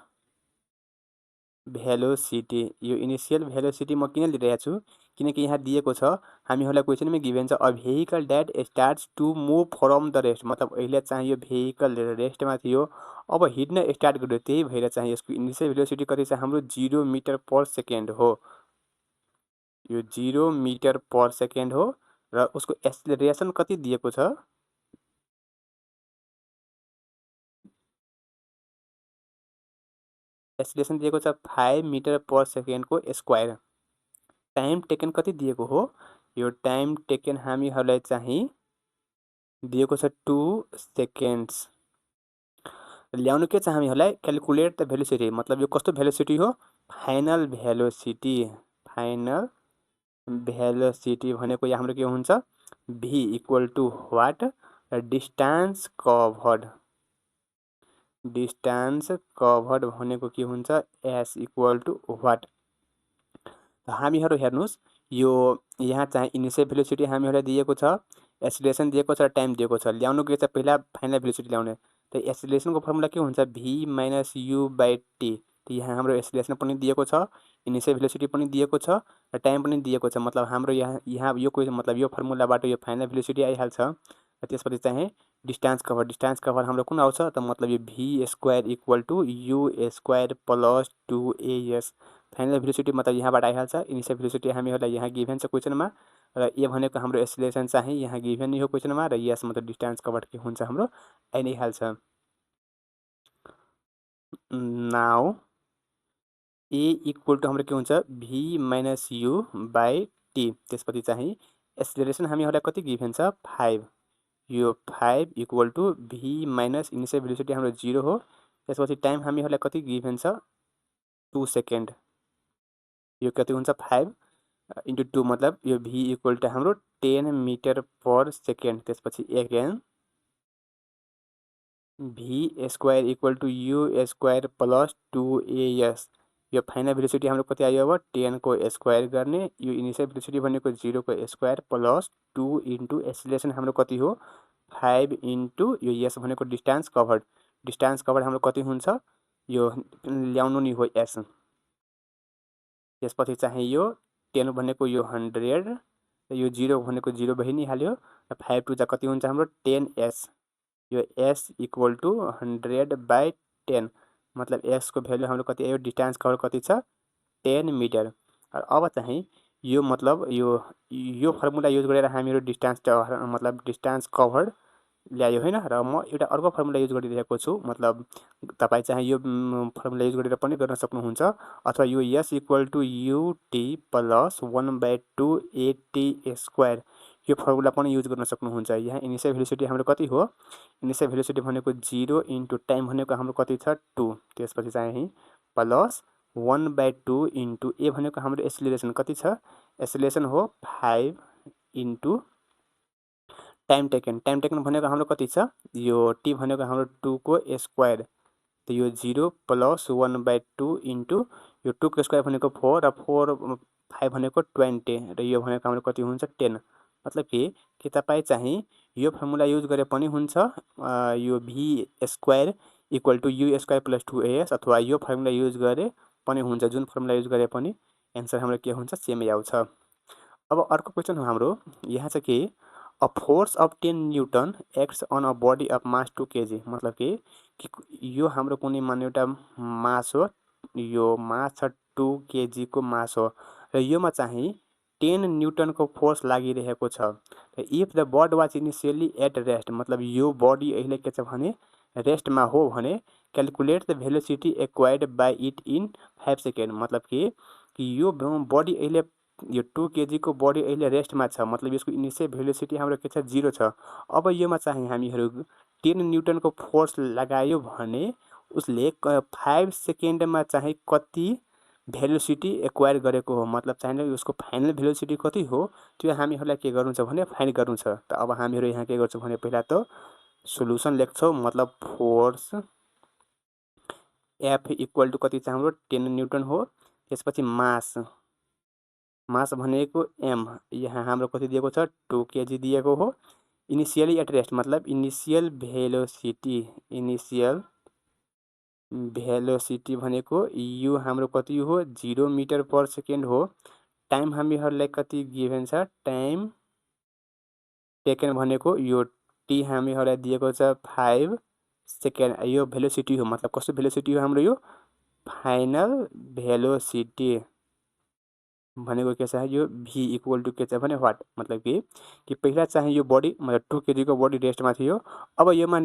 भेलोसिटी यो इनिशियल भेलोसिटी म किन लिइरहेको छु किनकि यहाँ दिएको छ हामीहरूलाई क्वेसनमै गिभन छ a vehicle that starts to move from the rest मतलब अहिले चाहिँ यो भेहिकल रेस्टमा थियो अब हिँड्न स्टार्ट गर्यो त्यही भएर चाहिँ यसको इनिशियल भेलोसिटी कति छ हाम्रो 0 मिटर पर सेकेन्ड हो यो 0 मिटर पर सेकेन्ड हो र उसको एक्सेलरेसन कति दिएको छ एक्सेलरेसन दिएको छ 5 मिटर पर सेकेन्डको स्क्वायर टाइम टेकन कति दिएको हो यो टाइम टेकन हामीहरूलाई चाहिँ दिएको छ 2 सेकेन्ड्स ल्याउनु के छ हामीहरूलाई क्याल्कुलेट द भेलोसिटी मतलब यो कस्तो भेलोसिटी हो फाइनल भेलोसिटी भनेको यहाँ हाम्रो के हुन्छ v equal to what distance covered भनेको के हुन्छ s इक्वल टु वाट हामीहरू हेर्नुस् यो यहाँ चाहिँ इनिशियल भेलोसिटी हामीहरूलाई दिएको छ एक्सेलरेसन दिएको छ टाइम दिएको छ ल्याउनु के छ पहिला फाइनल भेलोसिटी ल्याउने त एक्सेलरेसनको फर्मुला के हुन्छ v minus u by t त यहाँ हाम्रो एक्सेलरेसन पनि दिएको छ इनिशियल भेलोसिटी पनि दिएको छ र टाइम पनि दिएको छ मतलब हाम्रो यहाँ यो कोही मतलब यो फर्मुलाबाट यो फाइनल भेलोसिटी आइहाल्छ र त्यसपछि चाहिँ डिस्टेन्स कभर हाम्रो कुन आउँछ त मतलब यो v square equal to u square plus 2as final velocity मतलब यहाँबाट आइहाल्छ इनिशियल भेलोसिटी हामीहरूलाई यहाँ गिभन छ क्वेसनमा र ए भनेको हाम्रो एक्सेलरेसन चाहिँ यहाँ गिभन नै हो क्वेसनमा र यस मतलब डिस्टेन्स कभर के हुन्छ हाम्रो आइ नै हाल्छ नाउ ए इक्वल टु हाम्रो के हुन्छ v minus u by t त्यसपछि चाहिँ एक्सेलरेसन हामीहरूलाई कति गिभन छ 5 यो 5 equal to v minus initial velocity हाम्रो 0 हो त्यसपछि टाइम हामीहरूलाई कति गिभन छ 2 सेकेन्ड यो कति हुन्छ 5 इन्टु 2 मतलब यो v इक्वल टु हाम्रो 10 मिटर पर सेकेन्ड त्यसपछि again v square equal to u square plus 2as यो फाइनल भेलोसिटी हाम्रो कति आयो अब 10 को स्क्वायर गर्ने यो इनिशियल भेलोसिटी भनेको 0 को स्क्वायर प्लस 2 इन्टु एक्सेलरेसन हाम्रो कति हो 5 इन्टु यो यस भनेको डिस्टेन्स कभर्ड हाम्रो कति हुन्छ यो ल्याउनु नि हो एस त्यसपछि चाहिँ यो 10 भनेको यो 100 यो 0 भनेको 0 भइ नै हाल्यो 5 टु कति हुन्छ हाम्रो 10s यो s इक्वल टु 100 बाई 10 मतलब s को भ्यालु हाम्रो कति आयो डिस्टेन्स कभर कति छ 10 मिटर अब चाहिँ यो मतलब यो फर्मुला युज गरेर हामीहरू डिस्टेन्स मतलब डिस्टेन्स कभर्ड ल्यायो हैन र म एउटा अर्को फर्मुला युज गरिरहेको छु मतलब तपाई चाहिँ यो फर्मुला युज गरेर पनि गर्न सक्नुहुन्छ अथवा यो s equal to ut plus 1/2 at square यो फर्मुला पनि युज गर्न सक्नुहुन्छ यहाँ इनिशियल भेलोसिटी हाम्रो कति हो इनिशियल भेलोसिटी भनेको 0 इन्टु टाइम भनेको हाम्रो कति छ 2 त्यसपछि चाहिँ प्लस 1/2 इन्टु ए भनेको हाम्रो एक्सेलरेसन कति छ एक्सेलरेसन हो 5 इन्टु टाइम टेकन भनेको हाम्रो कति छ यो t भनेको हाम्रो 2 को स्क्वायर त यो 0 प्लस 1/2 इन्टु यो 2 को स्क्वायर भनेको 4 र 4 5 भनेको 20 र यो भनेको हाम्रो कति हुन्छ 10 मतलब कि तपाई चाहिँ यो फर्मुला युज गरे पनि हुन्छ यो v square equal to u square plus 2as अथवा यो फर्मुला युज गरे पनि हुन्छ जुन फर्मुला युज गरे पनि एन्सर हाम्रो के हुन्छ सेमै आउँछ अब अर्को क्वेशन हो हाम्रो यहाँ चाहिँ के A force of 10 Newton acts on a body of mass 2 kg मतलब कि यो हाम्रो कुनै मान एउटा मास हो यो मास छ 2 kg को मास हो र योमा चाहिँ 10 न्यूटन को फोर्स लागिरहेको छ if the body was initially at rest मतलब यो बॉडी अहिले के छ भने रेस्ट मा हो भने calculate the velocity acquired by it in 5 second मतलब कि यो बॉडी अहिले यो 2 kg को बॉडी अहिले रेस्टमा छ मतलब यसको इनिशियल भेलोसिटी हाम्रो के छ 0 छ अब योमा चाहिँ हामीहरू 10 न्यूटन को फोर्स लगायो भने उसले 5 सेकेन्डमा चाहिँ कति भेलोसिटी एक्वायर गरेको हो मतलब चाहिँ उसको फाइनल भेलोसिटी कति हो त्यो हामीहरूलाई के गर्नु छ भने फाइन्ड गर्नु छ त अब हामीहरू यहाँ के गर्छौं भने पहिला त सोलुसन लेख्छौं मतलब फोर्स F इक्वल टु कति छ हाम्रो 10 न्यूटन हो त्यसपछि मास भनेको m यहाँ हाम्रो कति दिएको छ 2 kg दिएको हो इनिशियली एट रेस्ट मतलब इनिशियल भेलोसिटी भनेको यु हाम्रो कति हो 0 मिटर पर सेकेन्ड हो। टाइम हामीहरूलाई कति गिभन छ टाइम टेकन भनेको यो टी हामीहरूलाई दिएको छ 5 सेकेन्ड। यो भेलोसिटी हो मतलब कस्तो भेलोसिटी हो हाम्रो यो फाइनल भेलोसिटी भनेको के छ यो v इक्वल टु के छ भने वाट मतलब कि पहिला चाहिँ यो बडी मतलब 2 kg को बडी रेस्टमा थियो। अब योमा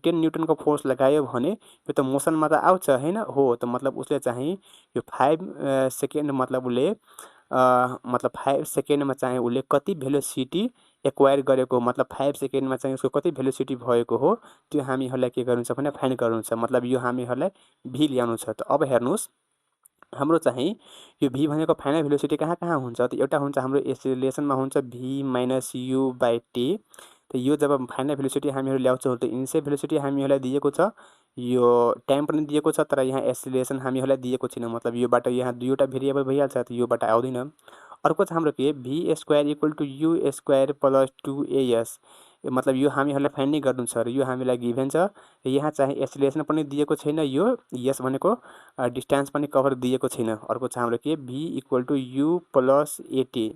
10 न्युटन को फोर्स लगायो भने यो त मोसनमा त आउँछ हैन हो त मतलब उसले चाहिँ यो 5 सेकेन्ड मतलब उसले मतलब 5 सेकेन्डमा चाहिँ उसले कति भेलोसिटी एक्वायर गरेको मतलब 5 सेकेन्डमा चाहिँ उसको कति भेलोसिटी भएको हो त्यो हामीहरूलाई के गर्नु छ भने फाइन्ड गर्नु छ। मतलब यो हामीहरूलाई v ल्याउनु छ। त अब हेर्नुस् हाम्रो चाहिँ यो v भनेको फाइनल भेलोसिटी कहाँ कहाँ हुन्छ त एउटा हुन्छ हाम्रो एक्सेलरेसनमा हुन्छ v minus u by t। त यो जब फाइनल भेलोसिटी हामीहरू ल्याउँछौँ त इनिसियल भेलोसिटी हामीहरूलाई दिएको छ यो टाइम पनि दिएको छ तर यहाँ एक्सेलरेसन हामीहरूलाई दिएको छैन। मतलब योबाट यहाँ दुईवटा भेरिएबल भइहाल्छ त योबाट आउँदैन। अर्को चाहिँ हाम्रो के v square equal to u square plus 2as मतलब यो हामीहरूलाई फाइन्ड नै गर्नु छ र यो हामीलाई गिभन छ। यहाँ चाहिँ एक्सेलरेसन पनि दिएको छैन यो यस भनेको डिस्टेन्स पनि कभर दिएको छैन। अर्को छ हाम्रो के v equal to u plus a t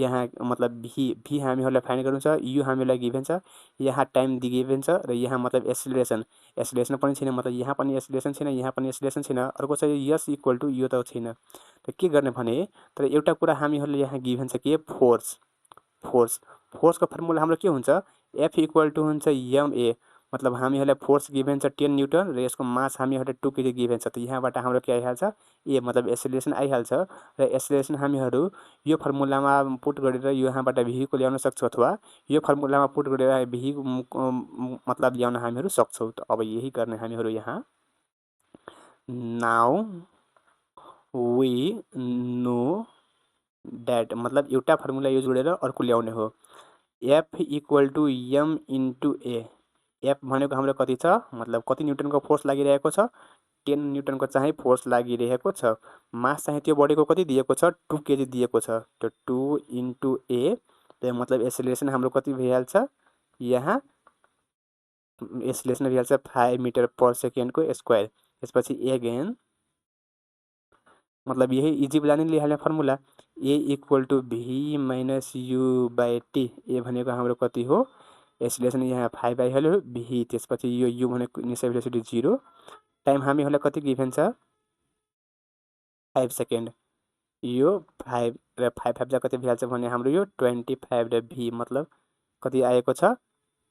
यहाँ मतलब v हामीहरूलाई फाइन्ड गर्नु छ u हामीलाई गिभन छ यहाँ टाइम गिभन छ र यहाँ मतलब एक्सेलरेसन पनि छैन मतलब यहाँ पनि एक्सेलरेसन छैन यहाँ पनि एक्सेलरेसन छैन। अर्को छ यस इक्वल टु यो त छैन त के गर्ने भने तर एउटा कुरा हामीहरूले यहाँ गिभन छ के फोर्सको फर्मुला हाम्रो के हुन्छ F इक्वल टु हुन्छ ma मतलब हामीहरूलाई फोर्स गिभन छ 10 न्युटन र यसको मास हामीहरूलाई 2 kg गिभन छ। त यहाँबाट हाम्रो के आइहाल्छ ए मतलब एक्सेलरेसन आइहाल्छ र एक्सेलरेसन हामीहरू यो फर्मुलामा पुट गरेर यहाँबाट v को ल्याउन सक्छौँ अथवा यो फर्मुलामा पुट गरेर v मतलब ल्याउन हामीहरू सक्छौँ। त अब यही गर्ने हामीहरू यहाँ नाउ वी नो दैट मतलब एउटा फर्मुला युज गरेर अर्को ल्याउने हो F equal to m into a F भनेको हाम्रो कति छ मतलब कति न्युटनको फोर्स लागिरहेको छ 10 न्युटनको चाहिँ फोर्स लागिरहेको छ। मास चाहिँ त्यो बडीको कति दिएको छ 2 kg दिएको छ। त्यो 2 इन्टु a त्यो मतलब एक्सेलरेसन हाम्रो कति भइहाल्छ यहाँ एक्सेलरेसन भइहाल्छ 5 मिटर पर सेकेन्डको स्क्वायर। त्यसपछि अगेन मतलब यही इजी वाला नै लिइहाल्ने formula a equal to v minus u by t a भनेको हाम्रो कति हो एक्सेलरेसन यहाँ 5 आइहाल्यो v त्यसपछि यो u भनेको इनिसियल भेलोसिटी 0 टाइम हामीहरूलाई कति गिभन छ 5 सेकेन्ड यो 5 र 5 जा कति भइहाल्छ भने हाम्रो यो 25 र v मतलब कति आएको छ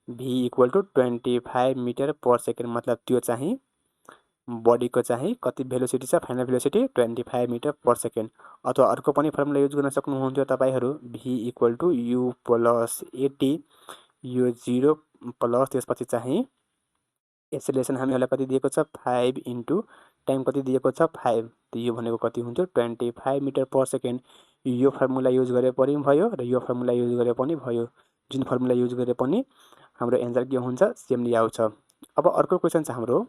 v equal to 25 metre per second मतलब त्यो चाहिँ बडीको चाहिँ कति भेलोसिटी छ final velocity 25 metre per second. अथवा अर्को पनि फर्मुला युज गर्न सक्नुहुन्थ्यो तपाईहरू v equal to u plus a t यो 0 प्लस त्यसपछि चाहिँ एक्सेलरेसन हामीहरूलाई कति दिएको छ 5 इन्टु टाइम कति दिएको छ 5 त यो भनेको कति हुन्थ्यो 25 मिटर पर सेकेन्ड। यो फर्मुला युज गरे पनि भयो र यो फर्मुला युज गरे पनि भयो जुन फर्मुला युज गरे पनि हाम्रो एन्सर के हुन्छ सेम नै आउँछ। अब अर्को क्वेसन छ हाम्रो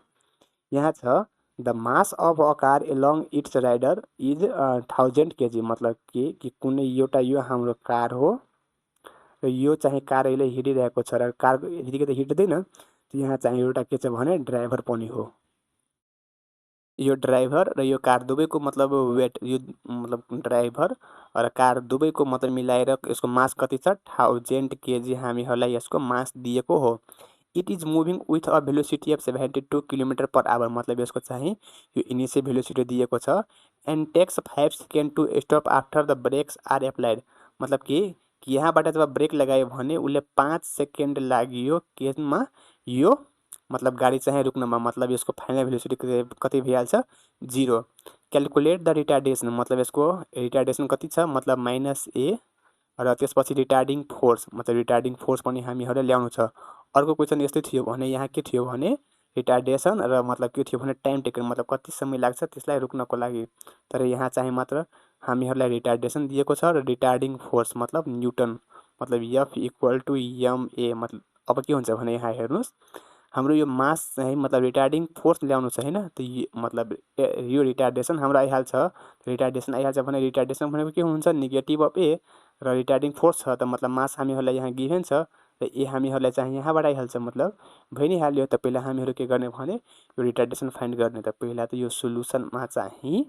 यहाँ छ the mass of a car along its rider is 1000 kg मतलब कि कुनै एउटा यो हाम्रो कार हो र यो चाहिँ कार अहिले हिँडिरहेको छ र कार यतिकै त हिँड्दैन यहाँ चाहिँ एउटा के छ भने ड्राइभर पनि हो। यो ड्राइभर र यो कार दुवैको मतलब वेट यो मतलब ड्राइभर र कार दुवैको मतलब मिलाएर यसको मास कति छ 1000 kg हामीहरूलाई यसको मास दिएको हो। It is moving with a velocity of 72 kilometre per hour मतलब यसको चाहिँ यो इनिसियल भेलोसिटी दिएको छ and takes 5 second to stop after the brakes are applied मतलब कि यहाँबाट जब ब्रेक लगायो भने उसले 5 सेकेन्ड लाग्यो केमा यो मतलब गाडी चाहिँ रुक्नमा मतलब यसको फाइनल भेलोसिटी कति भइहाल्छ 0। क्यालकुलेट द रिटार्डेसन मतलब यसको रिटार्डेसन कति छ मतलब -a र त्यसपछि रिटार्डिङ फोर्स मतलब रिटार्डिङ फोर्स पनि हामीहरूले ल्याउनु छ। अर्को क्वेसन यस्तै थियो भने यहाँ के थियो भने रिटार्डेसन र मतलब के थियो भने टाइम टेकन मतलब कति समय लाग्छ त्यसलाई रोक्नको लागि तर यहाँ चाहिँ मात्र हामीहरूलाई रिटार्डेसन दिएको छ र रिटार्डिङ फोर्स मतलब न्युटन मतलब F इक्वल टु ma मतलब अब के हुन्छ भने यहाँ हेर्नुस् हाम्रो यो मास चाहिँ मतलब रिटार्डिङ फोर्स ल्याउनु छ हैन त मतलब यो रिटार्डेसन हाम्रो आइहाल्छ रिटार्डेसन आइहाल्छ भने रिटार्डेसन भनेको के हुन्छ नेगेटिभ अफ a र रिटार्डिङ फोर्स छ त मतलब मास हामीहरूलाई यहाँ गिभन छ र ए हामीहरूलाई चाहिँ यहाँबाट आइहाल्छ मतलब भइ नै हाल्यो। त पहिला हामीहरू के गर्ने भने यो रिटार्डेसन फाइन्ड गर्ने। त पहिला त यो सोलुसनमा चाहिँ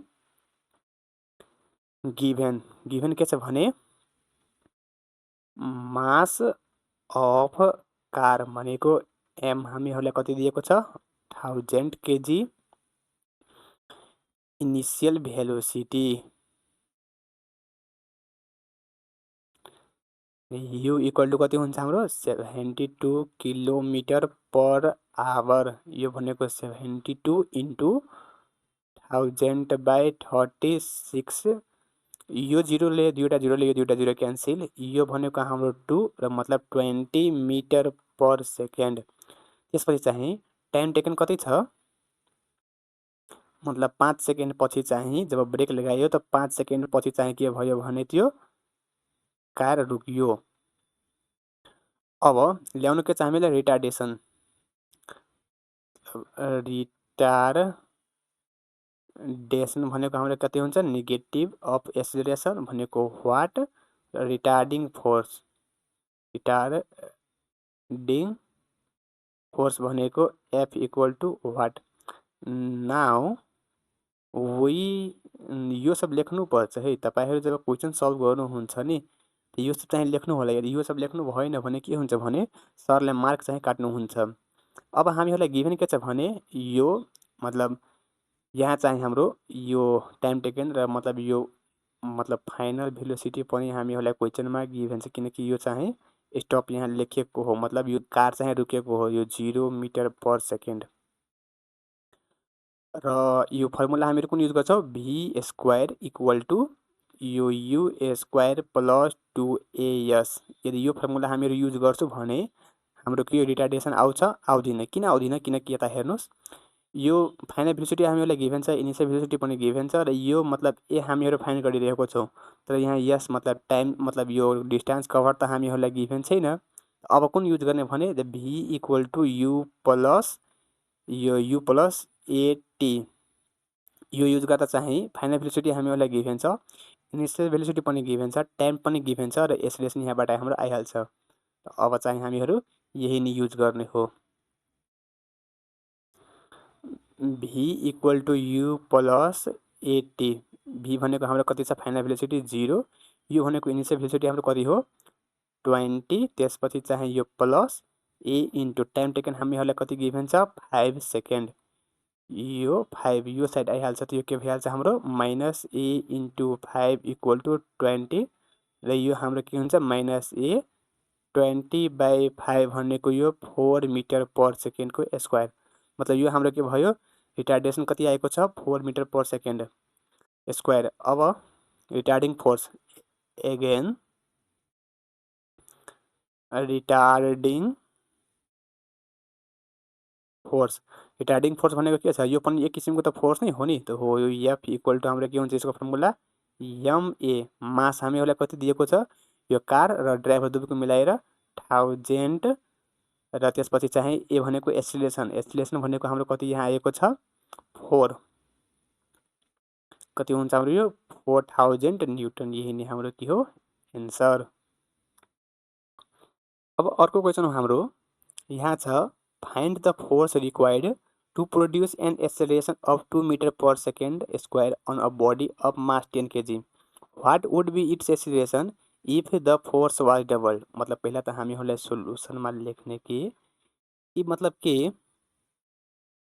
गिभन के छ भने मास अफ कार भनेको एम हामीहरूलाई कति दिएको छ 1000 kg। Initial velocity u equal to कति हुन्छ हाम्रो 72 किलोमिटर पर आवर। यो भनेको 72 × 1000/36। यो जिरोले दुईवटा जिरोले यो दुईवटा जिरो क्यान्सिल। यो भनेको हाम्रो 2 र मतलब 20 मिटर पर सेकेन्ड। त्यसपछि चाहिँ टाइम टेकन कति छ मतलब 5 सेकेन्ड पछि चाहिँ जब ब्रेक लगायो त 5 सेकेन्ड पछि चाहिँ के भयो भने त्यो कार रुकियो। अब ल्याउनु के छ हामीलाई रिटार्डेसन। रिटार्डेसन भनेको हाम्रो कति हुन्छ नेगेटिभ अफ एक्सेलरेसन भनेको व्हाट रिटार्डिङ फोर्स भनेको F equal to what. Now यो सब लेख्नुपर्छ है। तपाईहरु जब क्वेशन सल्भ गर्नुहुन्छ नि यो सब चाहिँ लेख्नु होला। यदि यो सब लेख्नु भएन भने के हुन्छ भने सरले मार्क चाहिँ काट्नुहुन्छ। अब हामीहरूलाई गिभन के छ भने यो मतलब यहाँ चाहिँ हाम्रो यो टाइम टेकन र मतलब यो मतलब फाइनल भेलोसिटी पनि हामीहरूलाई क्वेशनमा गिभन छ किनकि यो चाहिँ स्टप यहाँ लेखेको हो मतलब यो कार चाहिँ रुकेको हो यो 0 मिटर पर सेकेन्ड। र यो फर्मुला हामीहरू कुन युज गर्छौं v² इक्वल टु यो u² प्लस 2as। यदि यो फर्मुला हामीहरू युज गर्छौं भने हाम्रो के रिटार्डेसन आउँछ आउँदैन। किन आउँदैन किनकि यता हेर्नुस् यो फाइनल भेलोसिटी हामीहरूलाई गिभन छ इनिशियल भेलोसिटी पनि गिभन छ र यो मतलब ए हामीहरू फाइन्ड गरिरहेको छौं। तर यहाँ यस मतलब टाइम मतलब यो डिस्टेन्स कभर त हामीहरूलाई गिभन छैन। अब कुन युज गर्ने भने v equal to u plus at। यो युज गर्दा चाहिँ फाइनल भेलोसिटी हामीहरूलाई गिभन छ इनिशियल भेलोसिटी पनि गिभन छ टाइम पनि गिभन छ र एक्सेलरेसन यहाँबाट हाम्रो आइहाल्छ। अब चाहिँ हामीहरू यही नै युज गर्ने हो। v equal to u plus at। v भनेको हाम्रो कति छ फाइनल भेलोसिटी 0। u भनेको इनिशियल भेलोसिटी हाम्रो कति हो 20। त्यसपछि चाहिँ यो plus a into time taken हामीहरूलाई कति गिभन छ 5 सेकेन्ड। यो 5 यो साइड आइहाल्छ त यो के भइहाल्छ हाम्रो minus a into 5 equal to 20 र यो हाम्रो के हुन्छ माइनस a 20/5 भनेको यो 4 मिटर पर सेकेन्डको स्क्वायर। मतलब यो हाम्रो के भयो रिटार्डेसन कति आएको छ 4 मिटर पर सेकेन्ड स्क्वायर। अब retarding force again retarding force भनेको के छ यो पनि एक किसिमको त फोर्स नै हो नि त हो। यो F इक्वल टु हाम्रो के हुन्छ यसको फर्मुला ma। मास हामीहरूलाई कति दिएको छ यो कार र ड्राइभर दुवैको मिलाएर 1000 र त्यसपछि चाहिँ ए भनेको एक्सेलरेसन भनेको हाम्रो कति यहाँ आएको छ 4 कति हुन्छ हाम्रो यो 4000 न्युटन। यही नै हाम्रो के हो एन्सर। अब अर्को क्वेशन हाम्रो यहाँ छ find the force required to produce an acceleration of 2 metre per second square on a body of mass 10 kg। What would be its acceleration if the force was double. मतलब पहिला त हामीहरूलाई सोलुसनमा लेख्ने कि मतलब के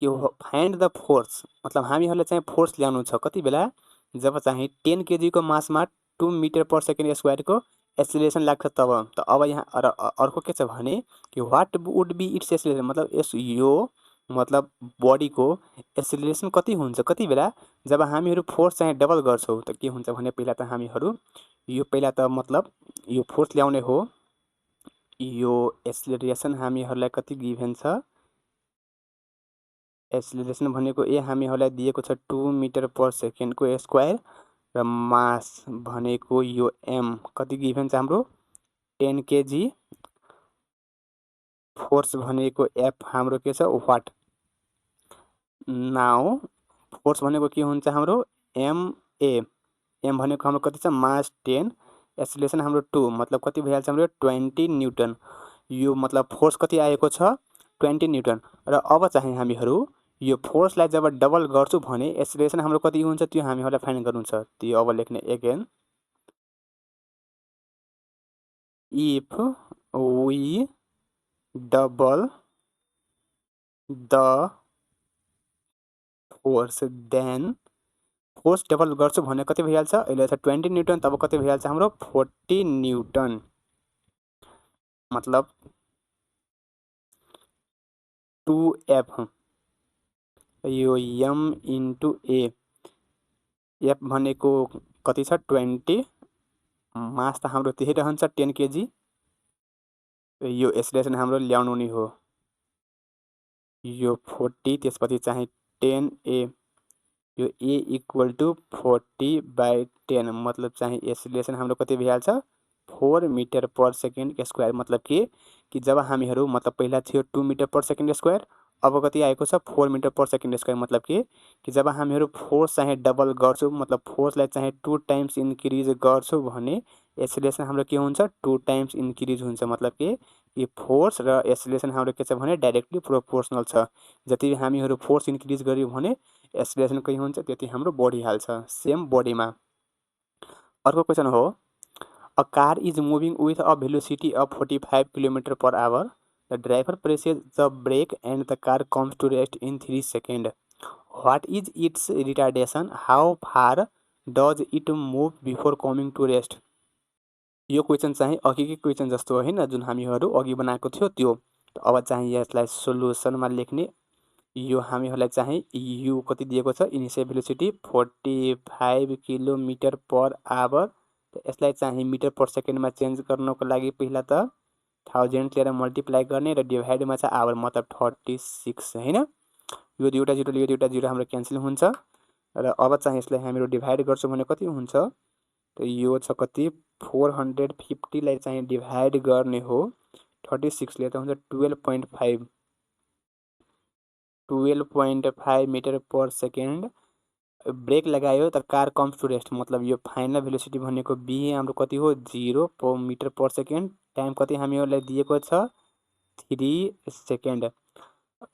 यो फाइन्ड द फोर्स मतलब हामीहरूलाई चाहिँ फोर्स ल्याउनु छ कति बेला जब चाहिँ 10 kg को मासमा 2 मिटर पर सेकेन्ड स्क्वायरको एक्सेलरेसन लाग्छ तब। त अब यहाँ अर्को के छ भने कि what would be its acceleration मतलब यो मतलब बडीको एक्सेलरेसन कति हुन्छ कति बेला जब हामीहरू फोर्स चाहिँ डबल गर्छौं। त के हुन्छ भने पहिला त हामीहरू यो पहिला त मतलब यो फोर्स ल्याउने हो। यो एक्सेलरेसन हामीहरूलाई कति गिभन छ एक्सेलरेसन भनेको ए हामीहरूलाई दिएको छ 2 मिटर पर सेकेन्डको स्क्वायर र मास भनेको यो m कति गिभन छ हाम्रो 10 kg। फोर्स भनेको F हाम्रो के छ व्हाट। नाउ फोर्स भनेको के हुन्छ हाम्रो ma। m भनेको हाम्रो कति छ मास 10 एक्सेलरेसन हाम्रो 2 मतलब कति भइहाल्छ हाम्रो 20 न्युटन। यो मतलब फोर्स कति आएको छ 20 न्युटन। र अब चाहिँ हामीहरू यो फोर्सलाई जब डबल गर्छु भने एक्सेलरेसन हाम्रो कति हुन्छ त्यो हामीहरूलाई फाइन्ड गर्नु छ। त्यो अब लेख्ने again, if we double the force then force double गर्छु भने कति भइहाल्छ, अहिले छ 20 न्युटन, तब कति भइहाल्छ हाम्रो 40 न्युटन। मतलब 2F यो m इन्टु ए, एफ भनेको कति छ 20, मास त हाम्रो त्यही रहन्छ 10 kg। यो एक्सेलरेसन हाम्रो ल्याउनु नि हो यो 40, त्यसपछि चाहिँ 10A, यो A इक्वल टु 40/10, मतलब चाहिँ एक्सेलरेसन हाम्रो कति भइहाल्छ 4 मिटर पर सेकेन्ड स्क्वायर। मतलब कि जब हामीहरू मतलब पहिला थियो 2 मिटर पर सेकेन्ड स्क्वायर, अब कति आएको छ 4 मिटर पर सेकेन्ड स्क्वायर। मतलब कि जब हामीहरू फोर्स चाहिँ डबल गर्छौँ, मतलब फोर्सलाई चाहिँ 2 टाइम्स इन्क्रिज गर्छौँ भने एक्सेलरेसन हाम्रो के हुन्छ 2 टाइम्स इन्क्रिज हुन्छ। मतलब कि फोर्स र एक्सेलरेसन हाम्रो के छ भने डाइरेक्टली प्रोपोर्सनल छ। जति हामीहरू फोर्स इन्क्रिज गर्यौँ भने एक्सेलरेसन कति हुन्छ त्यति हाम्रो बढिहाल्छ सेम बडीमा। अर्को क्वेसन हो, a car is moving with a velocity of 45 kilometre per hour, the driver presses the brake and the car comes to rest in 3 second, what is its retardation, how far does it move before coming to rest. यो question चाहिँ अघिकै question जस्तो होइन जुन हामीहरू अघि बनाएको थियो त्यो। अब चाहिँ यसलाई सोल्युसनमा लेख्ने। यो हामीहरूलाई चाहिँ यु कति दिएको छ, initial velocity 45 kilometre per our. यसलाई चाहिँ मिटर पर सेकेन्डमा चेन्ज गर्नको लागि पहिला त 1000 लिएर मल्टिप्लाई गर्ने र डिभाइडमा चाहिँ आवर, मतलब 36 होइन। यो दुईवटा जिरो यो दुईवटा जिरो हाम्रो क्यान्सल हुन्छ। र अब चाहिँ यसलाई हामीहरू डिभाइड गर्छौँ भने कति हुन्छ, त यो छ कति 450 लाई चाहिँ डिभाइड गर्ने हो 36 ले, त हुन्छ 12.5 मिटर पर सेकेन्ड। ब्रेक लगायो त कार कम्स टु रेस्ट, मतलब यो फाइनल भेलोसिटी भनेको बी हाम्रो कति हो 0 मिटर पर सेकेन्ड, टाइम कति हामीहरूलाई दिएको छ 3 second.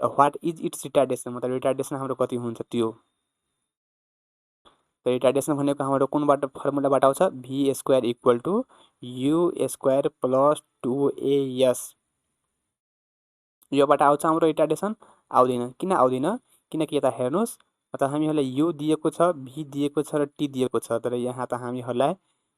What is its retardation, मतलब रिटार्डेसन हाम्रो कति हुन्छ त्यो। त रिटार्डेसन भनेको हाम्रो कुनबाट फर्मुलाबाट आउँछ, v square equal to u square plus 2AS, योबाट आउँछ हाम्रो रिटार्डेसन। आउँदैन, किन आउँदैन, किनकि यता हेर्नुहोस्, मतलब हामीहरूलाई यु दिएको छ, भी दिएको छ र टी दिएको छ, तर यहाँ त हामीहरूलाई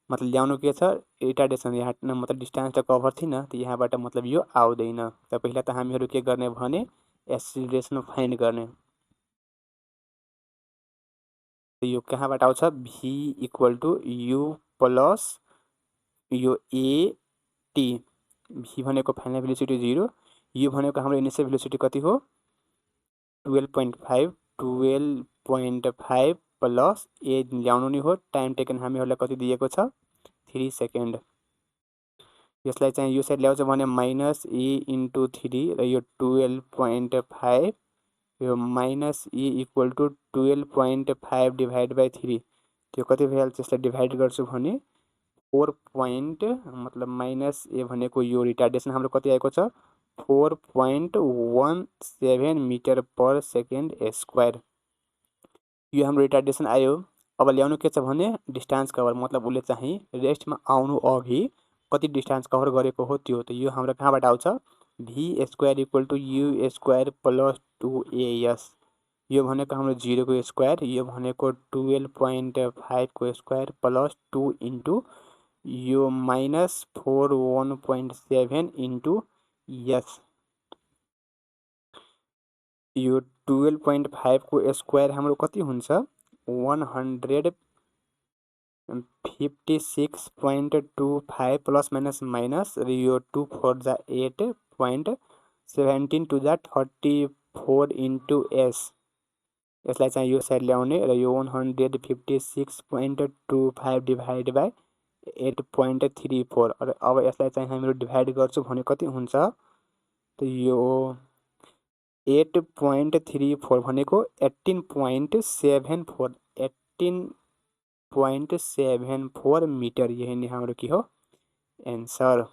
मतलब ल्याउनु के छ रिटार्डेसन, यहाँ मतलब डिस्टेन्स त कभर थिएन, त यहाँबाट मतलब यो आउँदैन। त पहिला त हामीहरू के गर्ने भने एक्सेलरेसन फाइन्ड गर्ने। यो कहाँबाट आउँछ, भी इक्वल टु यु प्लस यो एटी, भी भनेको फाइनल भेलोसिटी 0, यु भनेको हाम्रो इनिसियल भेलोसिटी कति हो 12.5 प्लस ए ल्याउनु नि हो, टाइम टेकन हामीहरूलाई कति दिएको छ 3 सेकेन्ड। यसलाई चाहिँ यो साइड ल्याउँछ भने माइनस ए इन्टु 3 र यो 12.5, यो minus a equal to 12.5 divide by 3, त्यो कति भइहाल्छ, यसलाई डिभाइड गर्छु भने 4 मतलब माइनस ए भनेको यो रिटार्डेसन हाम्रो कति आएको छ 4.17 मिटर पर सेकेन्ड स्क्वायर। यो हाम्रो रिटार्डेसन आयो। अब ल्याउनु के छ भने डिस्टेन्स कभर, मतलब उसले चाहिँ रेस्टमा आउनु अघि कति डिस्टेन्स कभर गरेको हो त्यो। त यो हाम्रो कहाँबाट आउँछ, v square equal to u square plus 2AS, यो भनेको हाम्रो 0 को स्क्वायर, यो भनेको 12.5 को स्क्वायर प्लस 2 इन्टु यो माइनस 41.7 इन्टु यस, यो 12.5 को स्क्वायर हाम्रो कति हुन्छ 156.25 प्लस माइनस माइनस, र यो 2 4 जा 8.17 टु जा 34 इन्टु एस, यसलाई चाहिँ यो साइड ल्याउने र यो 156.25 डिभाइड बाई 8.34, र अब यसलाई चाहिँ हामीहरू डिभाइड गर्छौँ भने कति हुन्छ, त यो 8.34 भनेको 18.74 मिटर, यही नै हाम्रो के हो एन्सर।